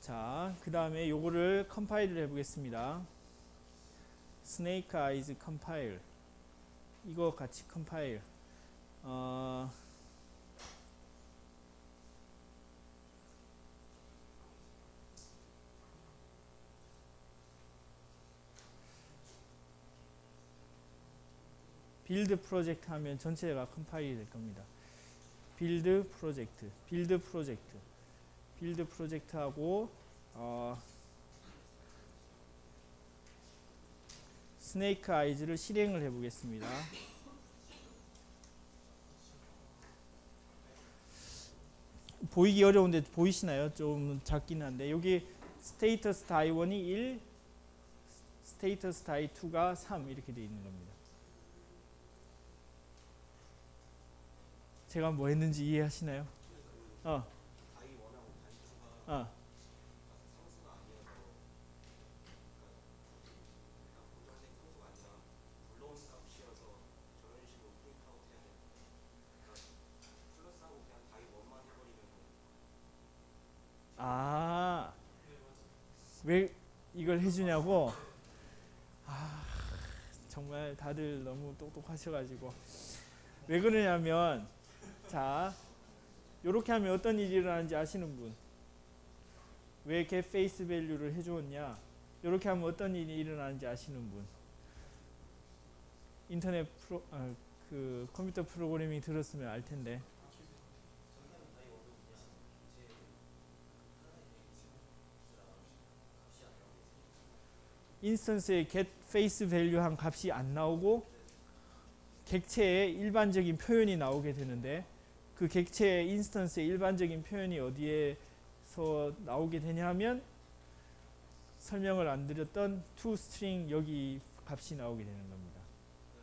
자, 그 다음에 요거를 컴파일을 해보겠습니다. snake eyes compile 이거 같이 컴파일 빌드 프로젝트 하면 전체가 컴파일이 될 겁니다. 빌드 프로젝트하고 스네이크 아이즈를 실행을 해 보겠습니다. 보이기 어려운데 보이시나요? 좀 작긴 한데 여기 스테이터스 die1이 1, 스테이터스 die2가 3 이렇게 되어 있는 겁니다. 제가 뭐 했는지 이해하시나요? 어. 아, 왜 이걸 해주냐고? 아, 정말 다들 너무 똑똑하셔가지고 왜 그러냐면 자, 요렇게 하면 어떤 일이 일어나는지 아시는 분? 왜 get face value를 해주었냐? 요렇게 하면 어떤 일이 일어나는지 아시는 분? 인터넷 그 컴퓨터 프로그래밍 들었으면 알 텐데. 인스턴스에 get face value 한 값이 안 나오고 객체의 일반적인 표현이 나오게 되는데 그 객체의 인스턴스의 일반적인 표현이 어디에서 나오게 되냐 하면 설명을 안 드렸던 toString 여기 값이 나오게 되는 겁니다.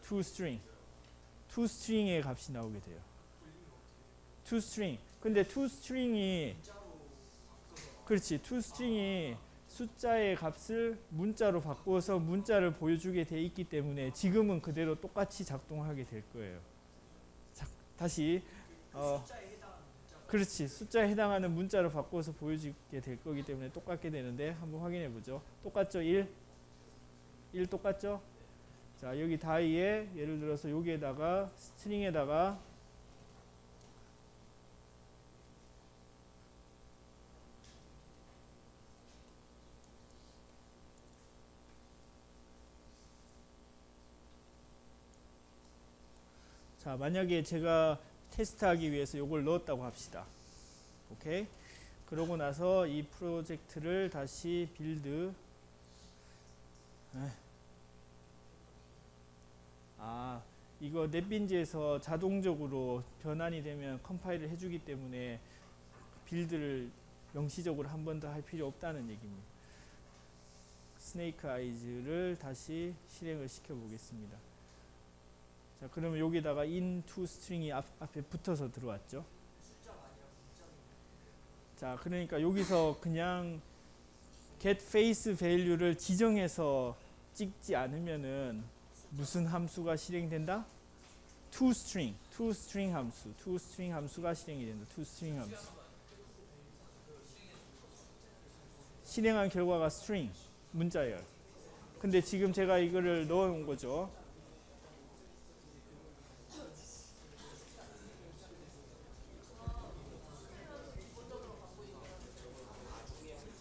toString의 값이 나오게 돼요. toString. 근데 toString이 그렇지. toString이 숫자의 값을 문자로 바꾸어서 문자를 보여주게 돼 있기 때문에 지금은 그대로 똑같이 작동하게 될 거예요. 자, 다시 그렇지. 숫자에 해당하는 문자로 바꾸어서 보여주게 될 거기 때문에 똑같게 되는데 한번 확인해 보죠. 똑같죠? 1 똑같죠? 자, 여기 다이에 예를 들어서 여기에다가 스트링에다가 자, 만약에 제가 테스트하기 위해서 이걸 넣었다고 합시다. 오케이? 그러고 나서 이 프로젝트를 다시 빌드 이거 넷빈즈에서 자동적으로 변환이 되면 컴파일을 해주기 때문에 빌드를 명시적으로 한 번 더 할 필요 없다는 얘기입니다. 스네이크 아이즈를 다시 실행을 시켜 보겠습니다. 자, 그러면 여기다가 into string이 앞에 붙어서 들어왔죠. 자, 그러니까 여기서 그냥 get face value를 지정해서 찍지 않으면은 무슨 함수가 실행된다? toString 함수가 실행이 된다. toString 함수. 실행한 결과가 string, 문자예요. 근데 지금 제가 이거를 넣어 놓은 거죠.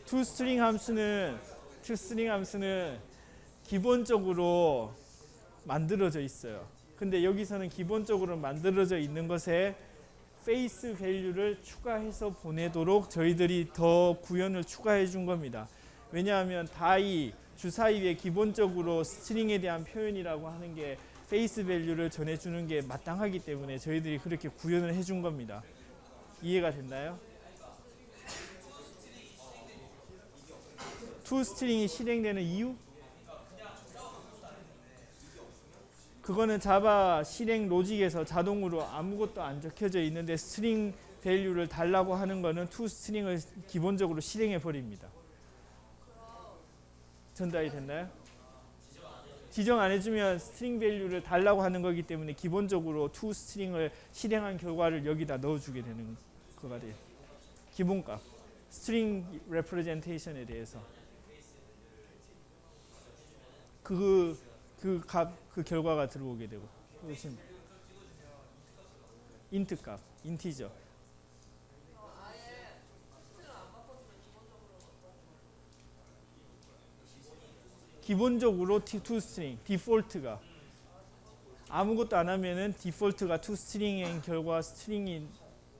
toString 함수는 기본적으로 만들어져 있어요. 근데 여기서는 기본적으로 만들어져 있는 것에 face value를 추가해서 보내도록 저희들이 더 구현을 추가해 준 겁니다. 왜냐하면 die, 주사위에 기본적으로 스트링에 대한 표현이라고 하는 게 face value를 전해주는 게 마땅하기 때문에 저희들이 그렇게 구현을 해 준 겁니다. 이해가 됐나요? toString이 실행되는 이유? 그거는 자바 실행 로직에서 자동으로 아무것도 안 적혀져 있는데 스트링 밸류를 달라고 하는 거는 toString을 기본적으로 실행해 버립니다. 전달이 됐나요? 지정 안 해주면 스트링 밸류를 달라고 하는 거기 때문에 기본적으로 toString을 실행한 결과를 여기다 넣어주게 되는 거가 돼요. 기본값, 스트링 레프레젠테이션에 대해서 그 결과가 들어오게 되고, 인트 값, 인티저. 기본적으로 toString, 디폴트가 아무것도 안 하면은 디폴트가 toString인 결과 스트링이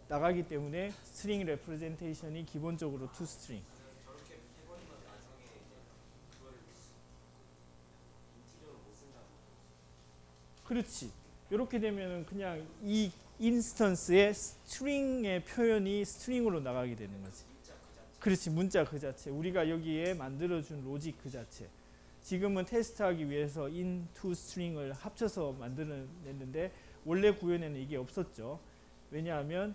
나가기 때문에 스트링 레프레젠테이션이 기본적으로 toString. 그렇지. 이렇게 되면은 그냥 이 인스턴스의 스트링의 표현이 스트링으로 나가게 되는 거지. 그렇지. 문자 그 자체. 우리가 여기에 만들어준 로직 그 자체. 지금은 테스트하기 위해서 in to string을 합쳐서 만들어냈는데 원래 구현에는 이게 없었죠. 왜냐하면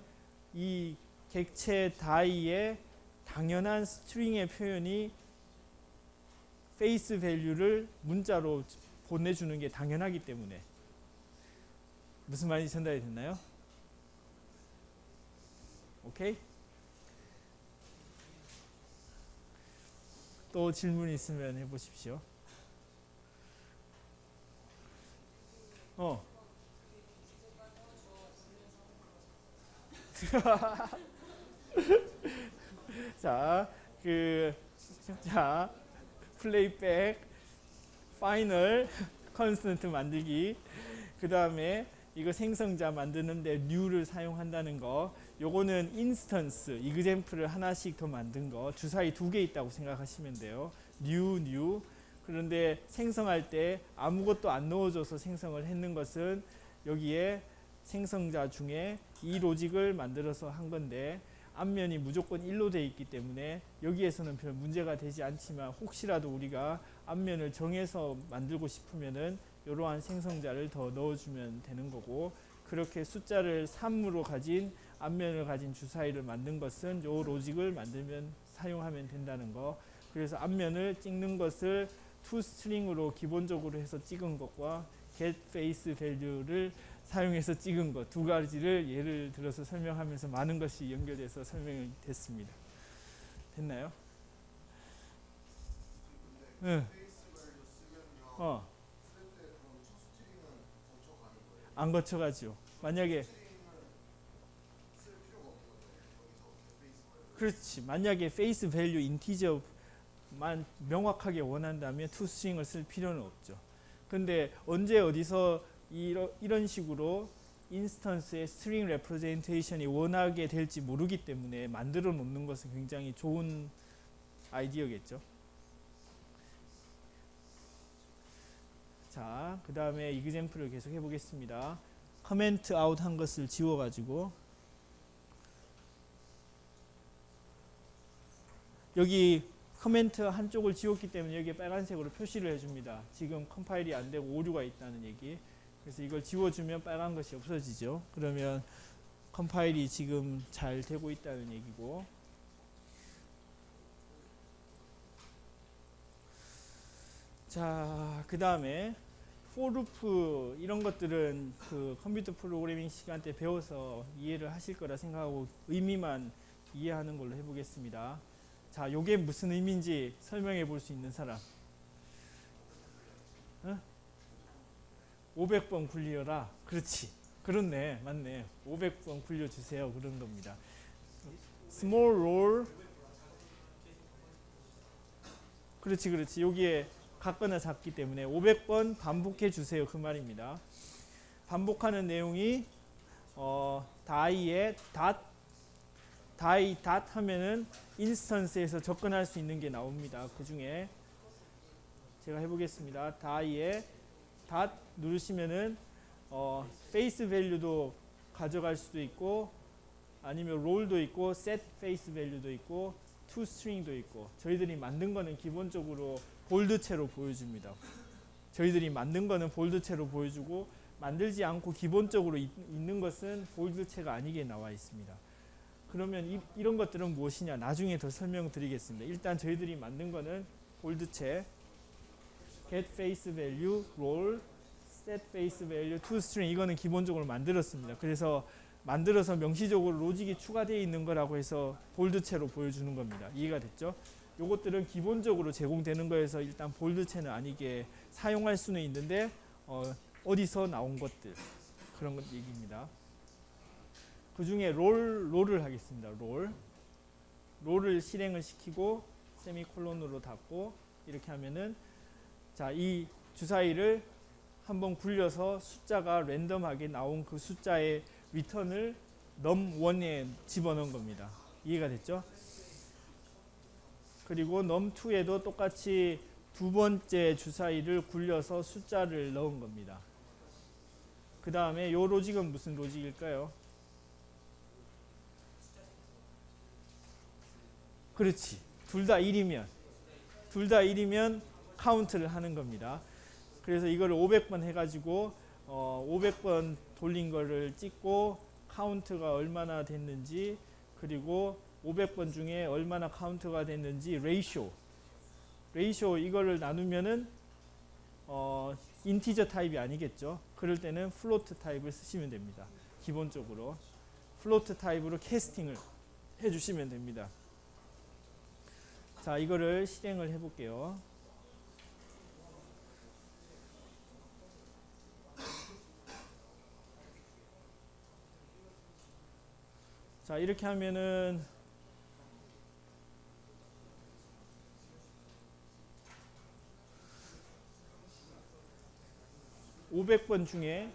이 객체 die의 당연한 스트링의 표현이 face value를 문자로 보내주는 게 당연하기 때문에. 무슨 말인지 전달이 됐나요? 오케이? 또 질문 있으면 해보십시오. 자, 플레이백, 파이널, 컨스턴트 만들기. 그 다음에 이거 생성자 만드는데 new를 사용한다는 거. 요거는 인스턴스, 이그젬플을 하나씩 더 만든 거. 주사위 2개 있다고 생각하시면 돼요. new. 그런데 생성할 때 아무것도 안 넣어줘서 생성을 했는 것은 여기에 생성자 중에 이 로직을 만들어서 한 건데 앞면이 무조건 1로 되어 있기 때문에 여기에서는 별 문제가 되지 않지만 혹시라도 우리가 앞면을 정해서 만들고 싶으면은 이러한 생성자를 더 넣어주면 되는 거고, 그렇게 숫자를 3으로 가진 앞면을 가진 주사위를 만든 것은 이 로직을 만들면 사용하면 된다는 거. 그래서 앞면을 찍는 것을 toString으로 기본적으로 해서 찍은 것과 getFaceValue를 사용해서 찍은 것 두 가지를 예를 들어서 설명하면서 많은 것이 연결돼서 설명이 됐습니다. 됐나요? 응. 안 거쳐가죠. 만약에 그렇지. 만약에 face value 인티저만 명확하게 원한다면 toString을 쓸 필요는 없죠. 근데 언제 어디서 이런 식으로 인스턴스의 스트링 레프레젠테이션이 원하게 될지 모르기 때문에 만들어 놓는 것은 굉장히 좋은 아이디어겠죠. 자, 그 다음에 이그젬플을 계속 해보겠습니다. 커멘트 아웃 한 것을 지워가지고 여기 커멘트 한쪽을 지웠기 때문에 여기에 빨간색으로 표시를 해줍니다. 지금 컴파일이 안 되고 오류가 있다는 얘기. 그래서 이걸 지워주면 빨간 것이 없어지죠. 그러면 컴파일이 지금 잘 되고 있다는 얘기고, 자, 그 다음에 for loop 이런 것들은 그 컴퓨터 프로그래밍 시간 때 배워서 이해를 하실 거라 생각하고 의미만 이해하는 걸로 해보겠습니다. 자, 요게 무슨 의미인지 설명해 볼 수 있는 사람. 500번 굴려라. 그렇지. 그렇네. 맞네. 500번 굴려주세요. 그런 겁니다. small roll. 그렇지, 그렇지. 여기에 같거나 작기 때문에 500번 반복해 주세요. 그 말입니다. 반복하는 내용이 die에 die 하면은 인스턴스에서 접근할 수 있는 게 나옵니다. 그 중에 제가 해보겠습니다. die에 누르시면은 face value도 가져갈 수도 있고 아니면 roll도 있고 set face value도 있고 to string도 있고 저희들이 만든 거는 기본적으로 볼드체로 보여줍니다. 저희들이 만든 거는 볼드체로 보여주고 만들지 않고 기본적으로 있는 것은 볼드체가 아니게 나와 있습니다. 그러면 이런 것들은 무엇이냐 나중에 더 설명드리겠습니다. 일단 저희들이 만든 거는 볼드체 get face value, roll, set face value, to string 이거는 기본적으로 만들었습니다. 그래서 만들어서 명시적으로 로직이 추가되어 있는 거라고 해서 볼드체로 보여주는 겁니다. 이해가 됐죠? 요것들은 기본적으로 제공되는 거여서 일단 볼드체는 아니게 사용할 수는 있는데 어디서 나온 것들 그런 것 얘기입니다. 그 중에 롤을 하겠습니다. 롤을 실행을 시키고 세미콜론으로 닫고 이렇게 하면은 자, 이 주사위를 한번 굴려서 숫자가 랜덤하게 나온 그 숫자의 리턴을 num1에 집어넣은 겁니다. 이해가 됐죠? 그리고 num2에도 똑같이 두 번째 주사위를 굴려서 숫자를 넣은 겁니다. 그 다음에 이 로직은 무슨 로직일까요? 그렇지. 둘 다 1이면 카운트를 하는 겁니다. 그래서 이걸 500번 해가지고 500번 돌린 거를 찍고 카운트가 얼마나 됐는지 그리고 500번 중에 얼마나 카운트가 됐는지 레이쇼 이거를 나누면은 인티저 타입이 아니겠죠. 그럴 때는 플로트 타입을 쓰시면 됩니다. 기본적으로 플로트 타입으로 캐스팅을 해주시면 됩니다. 자, 이거를 실행을 해볼게요. 자, 이렇게 하면은 500번 중에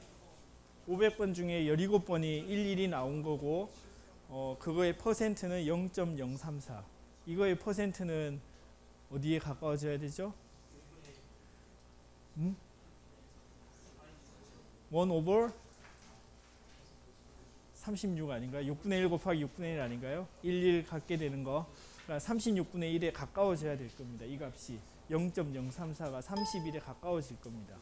17번이 11이 나온 거고 그거의 퍼센트는 0.034. 이거의 퍼센트는 어디에 가까워져야 되죠? 1 over 36 아닌가요? 6분의 1 곱하기 6분의 1 아닌가요? 11 갖게 되는 거. 그러니까 36분의 1에 가까워져야 될 겁니다. 이 값이 0.034가 31에 가까워질 겁니다.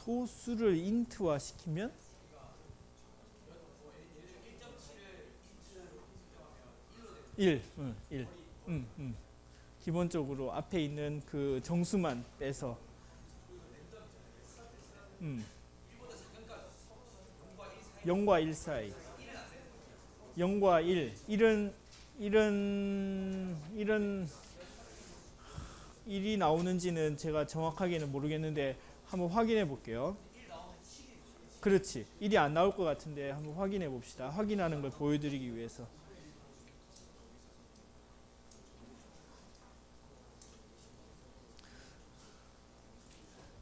소수를 인트화 시키면 일. 기본적으로 앞에 있는 그 정수만 빼서 0과 1 사이 0과 1 1이 나오는지는 제가 정확하게는 모르겠는데 한번 확인해 볼게요. 그렇지. 1이 안 나올 것 같은데 한번 확인해 봅시다. 확인하는 걸 보여드리기 위해서.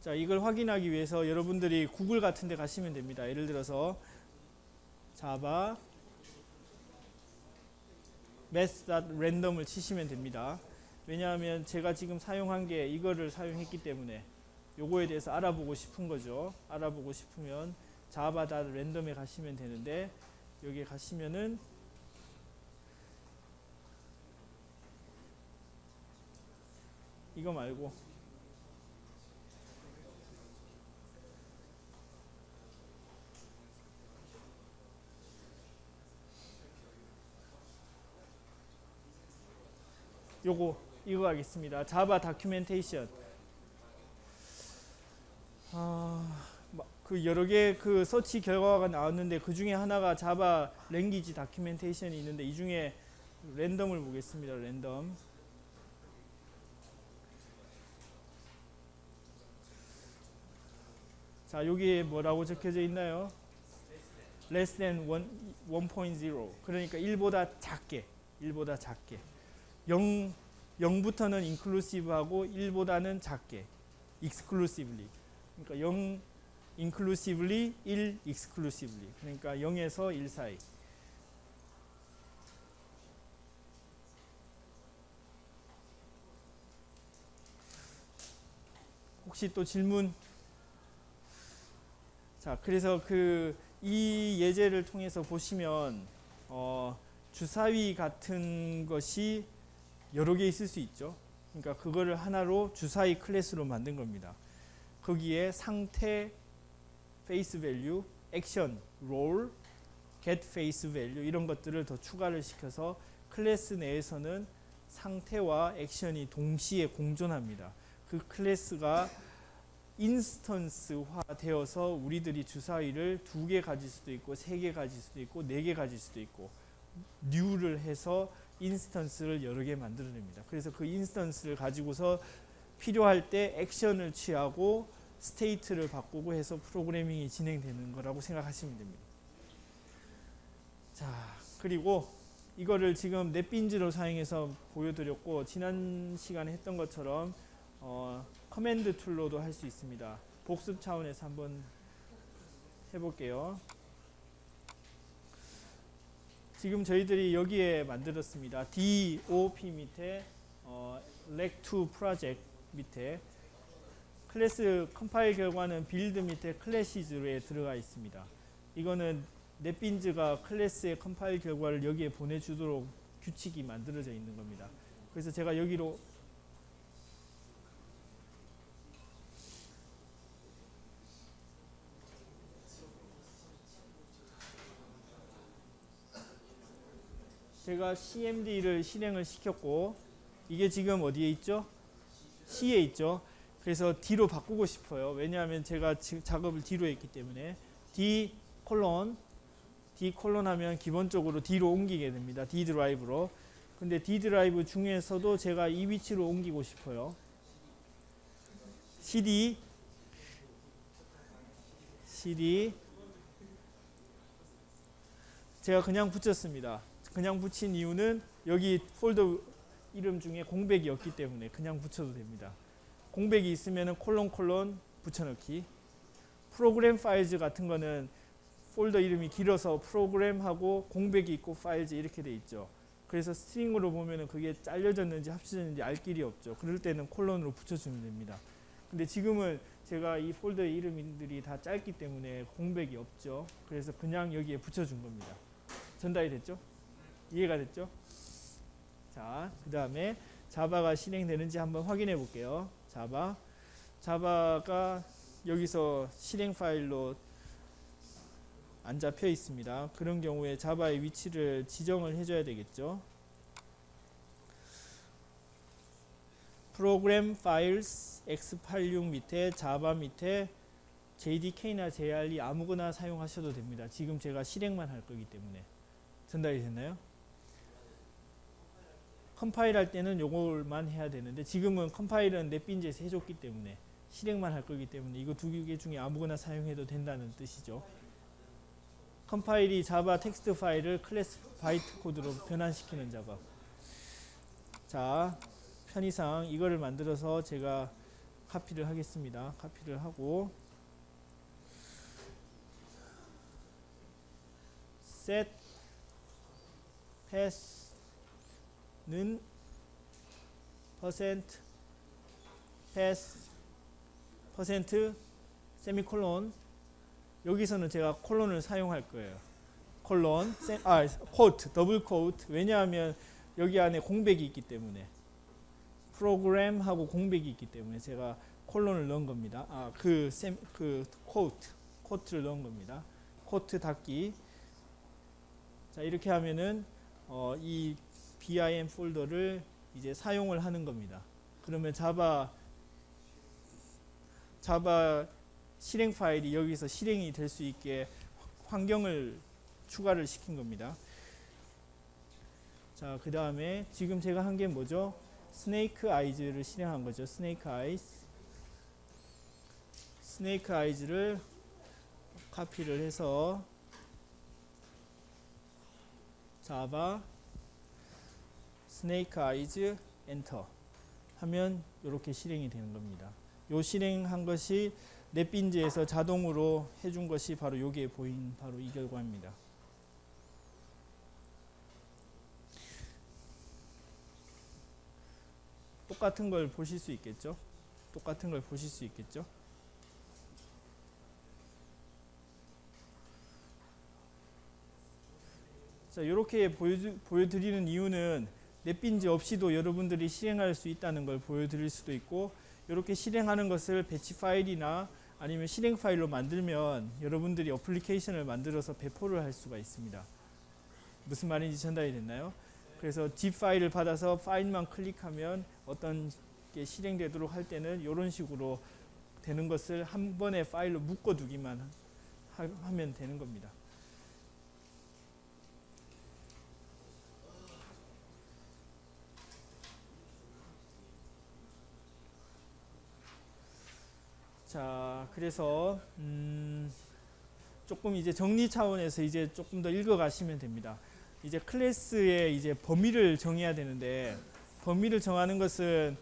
자, 이걸 확인하기 위해서 여러분들이 구글 같은 데 가시면 됩니다. 예를 들어서 자바 math.random을 치시면 됩니다. 왜냐하면 제가 지금 사용한 게 이거를 사용했기 때문에 요거에 대해서 알아보고 싶은 거죠. 알아보고 싶으면 java.random에 가시면 되는데 여기에 가시면은 이거 말고 이거 하겠습니다. 자바 다큐멘테이션. 그 여러 개 그 서치 결과가 나왔는데 그 중에 하나가 자바 랭귀지 다큐멘테이션이 있는데 이 중에 랜덤을 보겠습니다. 랜덤. 자, 여기에 뭐라고 적혀져 있나요? less than 1.0. 그러니까 1보다 작게. 0부터는 inclusive하고 1보다는 작게. exclusively. 그러니까 0 inclusively, 1 exclusively. 그러니까 0에서 1 사이. 혹시 또 질문? 자, 그래서 이 예제를 통해서 보시면 주사위 같은 것이 여러 개 있을 수 있죠. 그러니까 그거를 하나로 주사위 클래스로 만든 겁니다. 거기에 상태, face value, 액션, 롤, get face value 이런 것들을 더 추가를 시켜서 클래스 내에서는 상태와 액션이 동시에 공존합니다. 그 클래스가 인스턴스화 되어서 우리들이 주사위를 2개 가질 수도 있고 3개 가질 수도 있고 4개 가질 수도 있고 뉴를 해서 인스턴스를 여러 개 만들어냅니다. 그래서 그 인스턴스를 가지고서 필요할 때 액션을 취하고 스테이트를 바꾸고 해서 프로그래밍이 진행되는 거라고 생각하시면 됩니다. 자, 그리고 이거를 지금 넷빈즈로 사용해서 보여드렸고 지난 시간에 했던 것처럼 커맨드 툴로도 할 수 있습니다. 복습 차원에서 한번 해볼게요. 지금 저희들이 여기에 만들었습니다. DOP 밑에 leg2 프로젝트 밑에 클래스 컴파일 결과는 빌드 밑에 클래시즈에 들어가 있습니다. 이거는 넷빈즈가 클래스의 컴파일 결과를 여기에 보내주도록 규칙이 만들어져 있는 겁니다. 그래서 제가 여기로 제가 CMD를 실행을 시켰고 이게 지금 어디에 있죠? C에 있죠. 그래서 D로 바꾸고 싶어요. 왜냐하면 제가 작업을 D로 했기 때문에 D 콜론 하면 기본적으로 D로 옮기게 됩니다. D 드라이브로. 근데 D 드라이브 중에서도 제가 이 위치로 옮기고 싶어요. CD 제가 그냥 붙였습니다. 그냥 붙인 이유는 여기 폴더 이름 중에 공백이 없기 때문에 그냥 붙여도 됩니다. 공백이 있으면 콜론 붙여넣기. 프로그램 파일즈 같은 거는 폴더 이름이 길어서 프로그램하고 공백이 있고 파일즈 이렇게 돼 있죠. 그래서 스트링으로 보면 그게 잘려졌는지 합쳐졌는지 알 길이 없죠. 그럴 때는 콜론으로 붙여주면 됩니다. 근데 지금은 제가 이 폴더의 이름들이 다 짧기 때문에 공백이 없죠. 그래서 그냥 여기에 붙여준 겁니다. 전달이 됐죠? 이해가 됐죠? 자, 그 다음에 자바가 실행되는지 한번 확인해 볼게요. 자바가 여기서 실행 파일로 안 잡혀 있습니다. 그런 경우에 자바의 위치를 지정을 해줘야 되겠죠. 프로그램 파일스 x86 밑에 자바 밑에 JDK나 JRE 아무거나 사용하셔도 됩니다. 지금 제가 실행만 할 거기 때문에. 전달이 됐나요? 컴파일 할 때는 요걸만 해야 되는데 지금은 컴파일은 넷빈즈에서 해줬기 때문에 실행만 할 거기 때문에 이거 2개 중에 아무거나 사용해도 된다는 뜻이죠. 컴파일이 자바 텍스트 파일을 클래스 바이트 코드로 변환시키는 작업. 자, 편의상 이거를 만들어서 제가 카피를 하겠습니다. 카피를 하고 set pass는 %pass 세미콜론. 여기서는 제가 콜론을 사용할 거예요. 콜론, 코트, 더블 코트. 왜냐하면 여기 안에 공백이 있기 때문에 프로그램하고 공백이 있기 때문에 제가 콜론을 넣은 겁니다. 그 코트를 넣은 겁니다. 코트 닫기. 자, 이렇게 하면은 이 bin 폴더를 이제 사용을 하는 겁니다. 그러면 자바 실행 파일이 여기서 실행이 될 수 있게 환경을 추가를 시킨 겁니다. 자, 그 다음에 지금 제가 한 게 뭐죠? 스네이크 아이즈를 실행한 거죠. 스네이크 아이즈를 카피를 해서 자바 스네이크 아이즈 엔터 하면 이렇게 실행이 되는 겁니다. 요 실행한 것이 넷빈즈에서 자동으로 해준 것이 바로 여기에 보인 바로 이 결과입니다. 똑같은 걸 보실 수 있겠죠? 자, 이렇게 보여드리는 이유는 넷빈즈 없이도 여러분들이 실행할 수 있다는 걸 보여드릴 수도 있고, 이렇게 실행하는 것을 배치 파일이나 아니면 실행 파일로 만들면 여러분들이 어플리케이션을 만들어서 배포를 할 수가 있습니다. 무슨 말인지 전달이 됐나요? 그래서 zip 파일을 받아서 파일만 클릭하면 어떤 게 실행되도록 할 때는 이런 식으로 되는 것을 한 번에 파일로 묶어두기만 하면 되는 겁니다. 자, 그래서 조금 이제 정리 차원에서 이제 조금 더 읽어 가시면 됩니다. 이제 클래스의 이제 범위를 정해야 되는데, 범위를 정하는 것은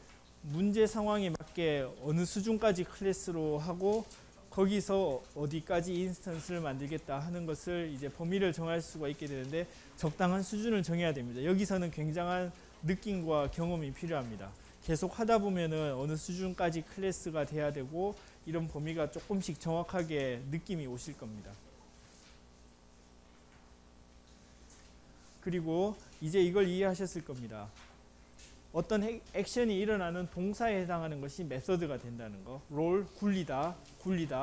문제 상황에 맞게 어느 수준까지 클래스로 하고 거기서 어디까지 인스턴스를 만들겠다 하는 것을 이제 범위를 정할 수가 있게 되는데, 적당한 수준을 정해야 됩니다. 여기서는 굉장한 느낌과 경험이 필요합니다. 계속 하다 보면은 어느 수준까지 클래스가 돼야 되고 이런 범위가 조금씩 정확하게 느낌이 오실 겁니다. 그리고 이제 이걸 이해하셨을 겁니다. 어떤 액션이 일어나는 동사에 해당하는 것이 메서드가 된다는 거, 롤, 굴리다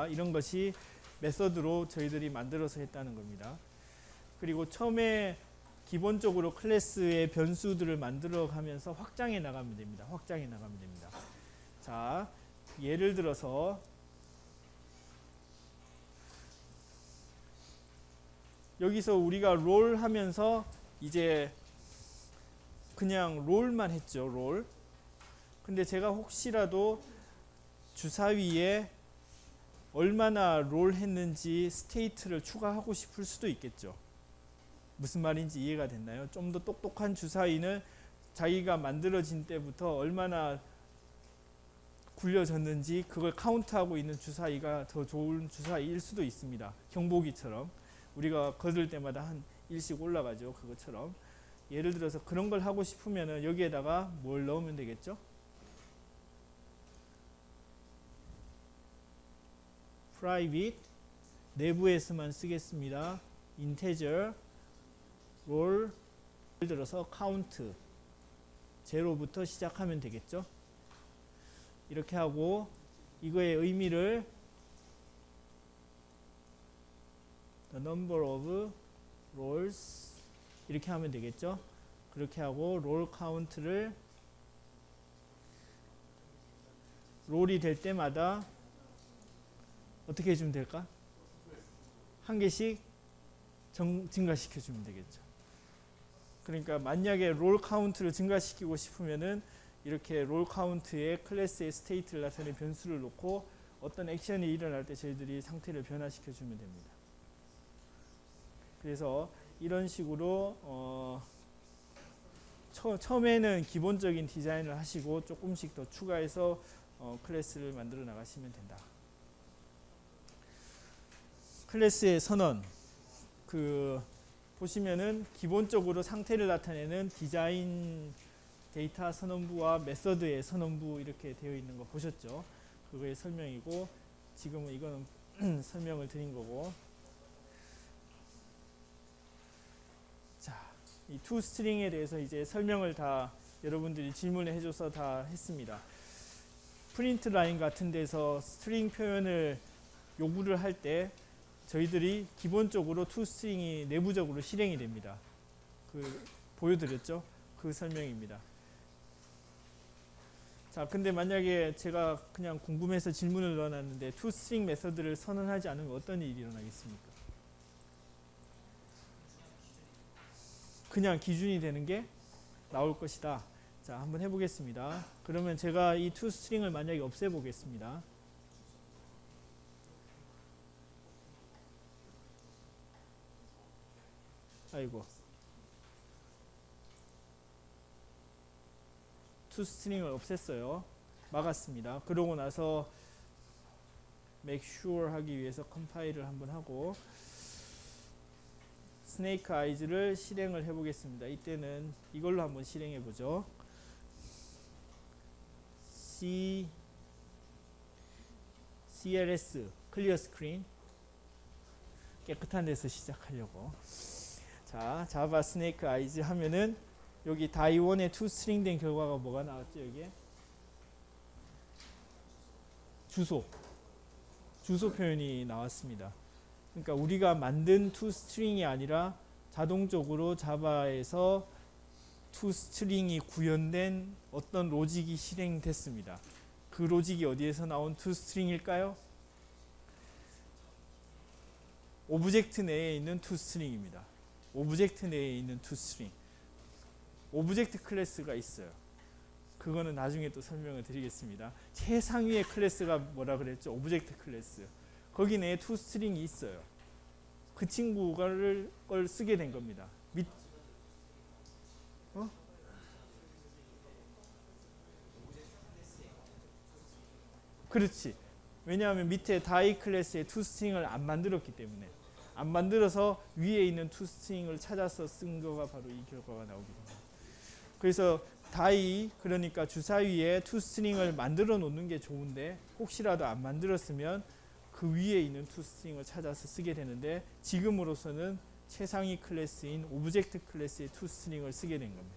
이런 것이 메서드로 저희들이 만들어서 했다는 겁니다. 그리고 처음에 기본적으로 클래스의 변수들을 만들어 가면서 확장해 나가면 됩니다. 자, 예를 들어서 여기서 우리가 롤 하면서 이제 그냥 롤만 했죠. 롤. 근데 제가 혹시라도 주사위에 얼마나 롤 했는지 스테이트를 추가하고 싶을 수도 있겠죠. 무슨 말인지 이해가 됐나요? 좀 더 똑똑한 주사위는 자기가 만들어진 때부터 얼마나 굴려졌는지 그걸 카운트하고 있는 주사위가 더 좋은 주사위일 수도 있습니다. 경보기처럼 우리가 거들 때마다 한 1씩 올라가죠. 그것처럼 예를 들어서 그런 걸 하고 싶으면 여기에다가 뭘 넣으면 되겠죠? private 내부에서만 쓰겠습니다. integer roll 예를 들어서 count 제로부터 시작하면 되겠죠? 이렇게 하고 이거의 의미를 the number of rolls 이렇게 하면 되겠죠? 그렇게 하고 roll count를 롤이 될 때마다 어떻게 해주면 될까? 한 개씩 증가시켜 주면 되겠죠. 그러니까 만약에 롤 카운트를 증가시키고 싶으면은 이렇게 롤 카운트에 클래스의 스테이트를 나타내는 변수를 놓고 어떤 액션이 일어날 때 저희들이 상태를 변화시켜 주면 됩니다. 그래서 이런 식으로 처음에는 기본적인 디자인을 하시고 조금씩 더 추가해서 클래스를 만들어 나가시면 된다. 클래스의 선언 보시면은 기본적으로 상태를 나타내는 디자인 데이터 선언부와 메서드의 선언부 이렇게 되어 있는 거 보셨죠? 그거의 설명이고 지금은 이거는 설명을 드린 거고 자, 이 toString에 대해서 이제 설명을 다 여러분들이 질문을 해줘서 다 했습니다. 프린트 라인 같은 데서 스트링 표현을 요구를 할 때 저희들이 기본적으로 toString이 내부적으로 실행이 됩니다. 보여드렸죠? 그 설명입니다. 자, 근데 만약에 제가 그냥 궁금해서 질문을 넣어놨는데 toString 메서드를 선언하지 않으면 어떤 일이 일어나겠습니까? 그냥 기준이 되는 게 나올 것이다. 자, 한번 해보겠습니다. 그러면 제가 이 toString을 만약에 없애보겠습니다. 아이고, toString을 없앴어요. 막았습니다. 그러고 나서 make sure 하기 위해서 컴파일을 한번 하고 스네이크 아이즈를 실행을 해보겠습니다. 이때는 이걸로 한번 실행해 보죠. CLS 클리어 스크린, 깨끗한 데서 시작하려고. 자, 자바 스네이크 아이즈 하면은 여기 다이1에 toString 된 결과가 뭐가 나왔죠? 여기에 주소 표현이 나왔습니다. 그러니까 우리가 만든 toString이 아니라 자동적으로 자바에서 toString이 구현된 어떤 로직이 실행됐습니다. 그 로직이 어디에서 나온 toString일까요? 오브젝트 내에 있는 toString입니다. 오브젝트 내에 있는 toString. 오브젝트 클래스가 있어요. 그거는 나중에 또 설명을 드리겠습니다. 최상위의 클래스가 뭐라 그랬죠? 오브젝트 클래스. 거기 내에 toString이 있어요. 그 친구를 걸 쓰게 된 겁니다. 그렇지. 왜냐하면 밑에 다이 클래스의 toString을 안 만들었기 때문에. 안 만들어서 위에 있는 toString을 찾아서 쓴 거가 바로 이 결과가 나오게 됩니다. 그래서 다이, 그러니까 주사위에 toString을 만들어 놓는 게 좋은데 혹시라도 안 만들었으면 그 위에 있는 toString을 찾아서 쓰게 되는데 지금으로서는 최상위 클래스인 오브젝트 클래스의 toString을 쓰게 된 겁니다.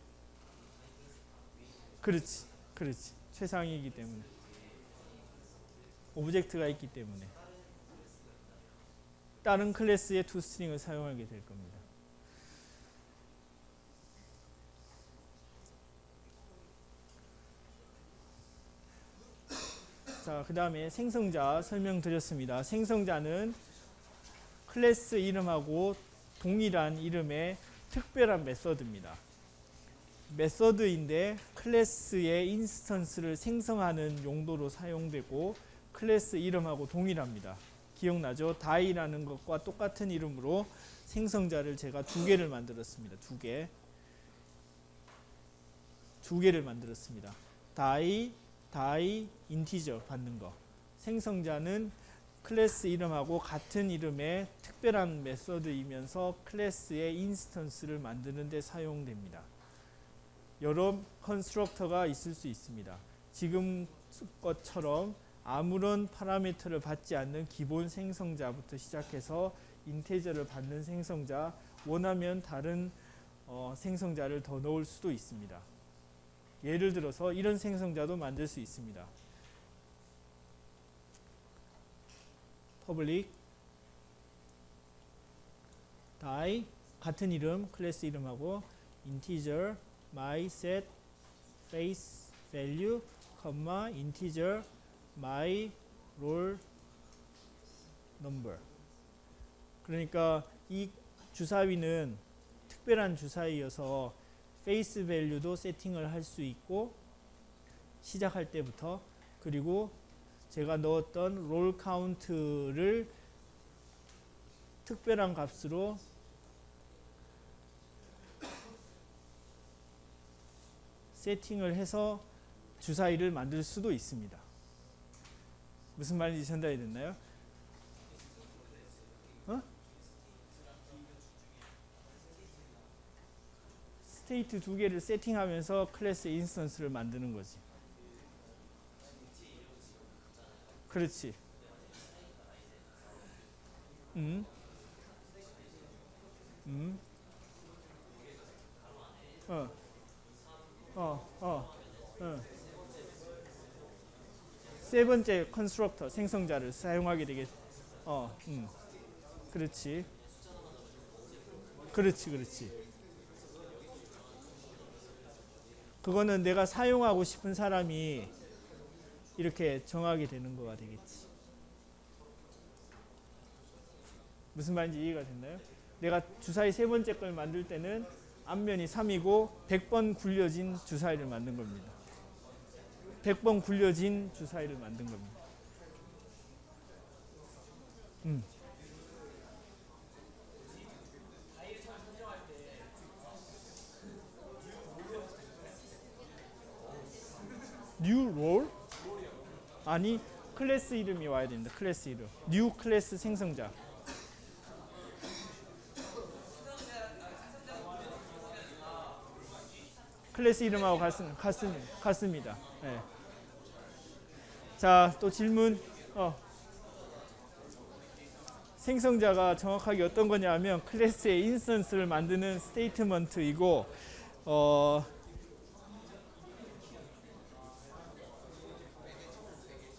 그렇지. 최상위이기 때문에. 오브젝트가 있기 때문에 다른 클래스의 toString을 사용하게 될 겁니다. 자, 그 다음에 생성자 설명드렸습니다. 생성자는 클래스 이름하고 동일한 이름의 특별한 메서드입니다. 메서드인데 클래스의 인스턴스를 생성하는 용도로 사용되고 클래스 이름하고 동일합니다. 기억나죠? 다이라는 것과 똑같은 이름으로 생성자를 제가 두 개를 만들었습니다. 두 개를 만들었습니다. 다이, 인티저 받는 거. 생성자는 클래스 이름하고 같은 이름의 특별한 메서드이면서 클래스의 인스턴스를 만드는 데 사용됩니다. 여러 컨스트럭터가 있을 수 있습니다. 지금 것처럼 아무런 파라미터를 받지 않는 기본 생성자부터 시작해서 인테저를 받는 생성자, 원하면 다른 생성자를 더 넣을 수도 있습니다. 예를 들어서 이런 생성자도 만들 수 있습니다. public die 같은 이름, 클래스 이름하고 integer my set face value, integer my roll number. 그러니까 이 주사위는 특별한 주사위여서 face value도 세팅을 할 수 있고 시작할 때부터, 그리고 제가 넣었던 roll count를 특별한 값으로 세팅을 해서 주사위를 만들 수도 있습니다. 무슨 말인지 전달이 됐나요? 스테이트 두 개를 세팅하면서 클래스 인스턴스를 만드는 거지. 그렇지. 어. 세 번째 컨스트럭터 생성자를 사용하게 되겠. 어, 그렇지. 그렇지. 그거는 내가 사용하고 싶은 사람이 이렇게 정하게 되는 거가 되겠지. 무슨 말인지 이해가 됐나요? 내가 주사위 세 번째 걸 만들 때는 앞면이 3이고 100번 굴려진 주사위를 만든 겁니다. 100번 굴려진 주사위를 만든 겁니다. 뉴 롤? 아니, 클래스 이름이 와야 됩니다. 클래스 이름. 뉴 클래스 생성자. 클래스 이름하고 같습니다. 네. 자, 또 질문. 생성자가 정확하게 어떤 거냐면 클래스의 인스턴스를 만드는 스테이트먼트이고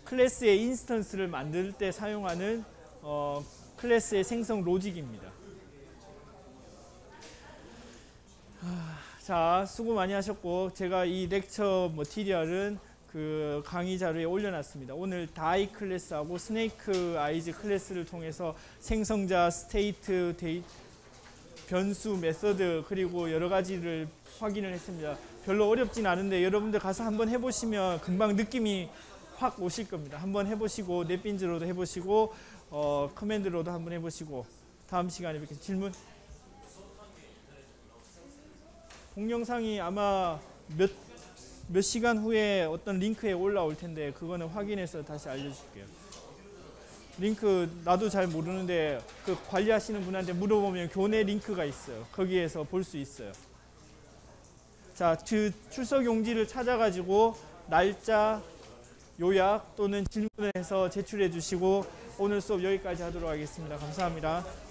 클래스의 인스턴스를 만들 때 사용하는 클래스의 생성 로직입니다. 자, 수고 많이 하셨고 제가 이 렉처 머티리얼은 그 강의 자료에 올려놨습니다. 오늘 다이 클래스하고 스네이크 아이즈 클래스를 통해서 생성자, 스테이트, 변수, 메서드 그리고 여러 가지를 확인을 했습니다. 별로 어렵진 않은데 여러분들 가서 한번 해보시면 금방 느낌이 확 오실 겁니다. 한번 해보시고 넷빈즈로도 해보시고 커맨드로도 한번 해보시고 다음 시간에 뵙겠습니다. 질문? 동영상이 아마 몇 시간 후에 어떤 링크에 올라올 텐데 그거는 확인해서 다시 알려줄게요. 링크 나도 잘 모르는데 그 관리하시는 분한테 물어보면 교내 링크가 있어요. 거기에서 볼 수 있어요. 자, 그 출석 용지를 찾아가지고 날짜, 요약 또는 질문을 해서 제출해 주시고 오늘 수업 여기까지 하도록 하겠습니다. 감사합니다.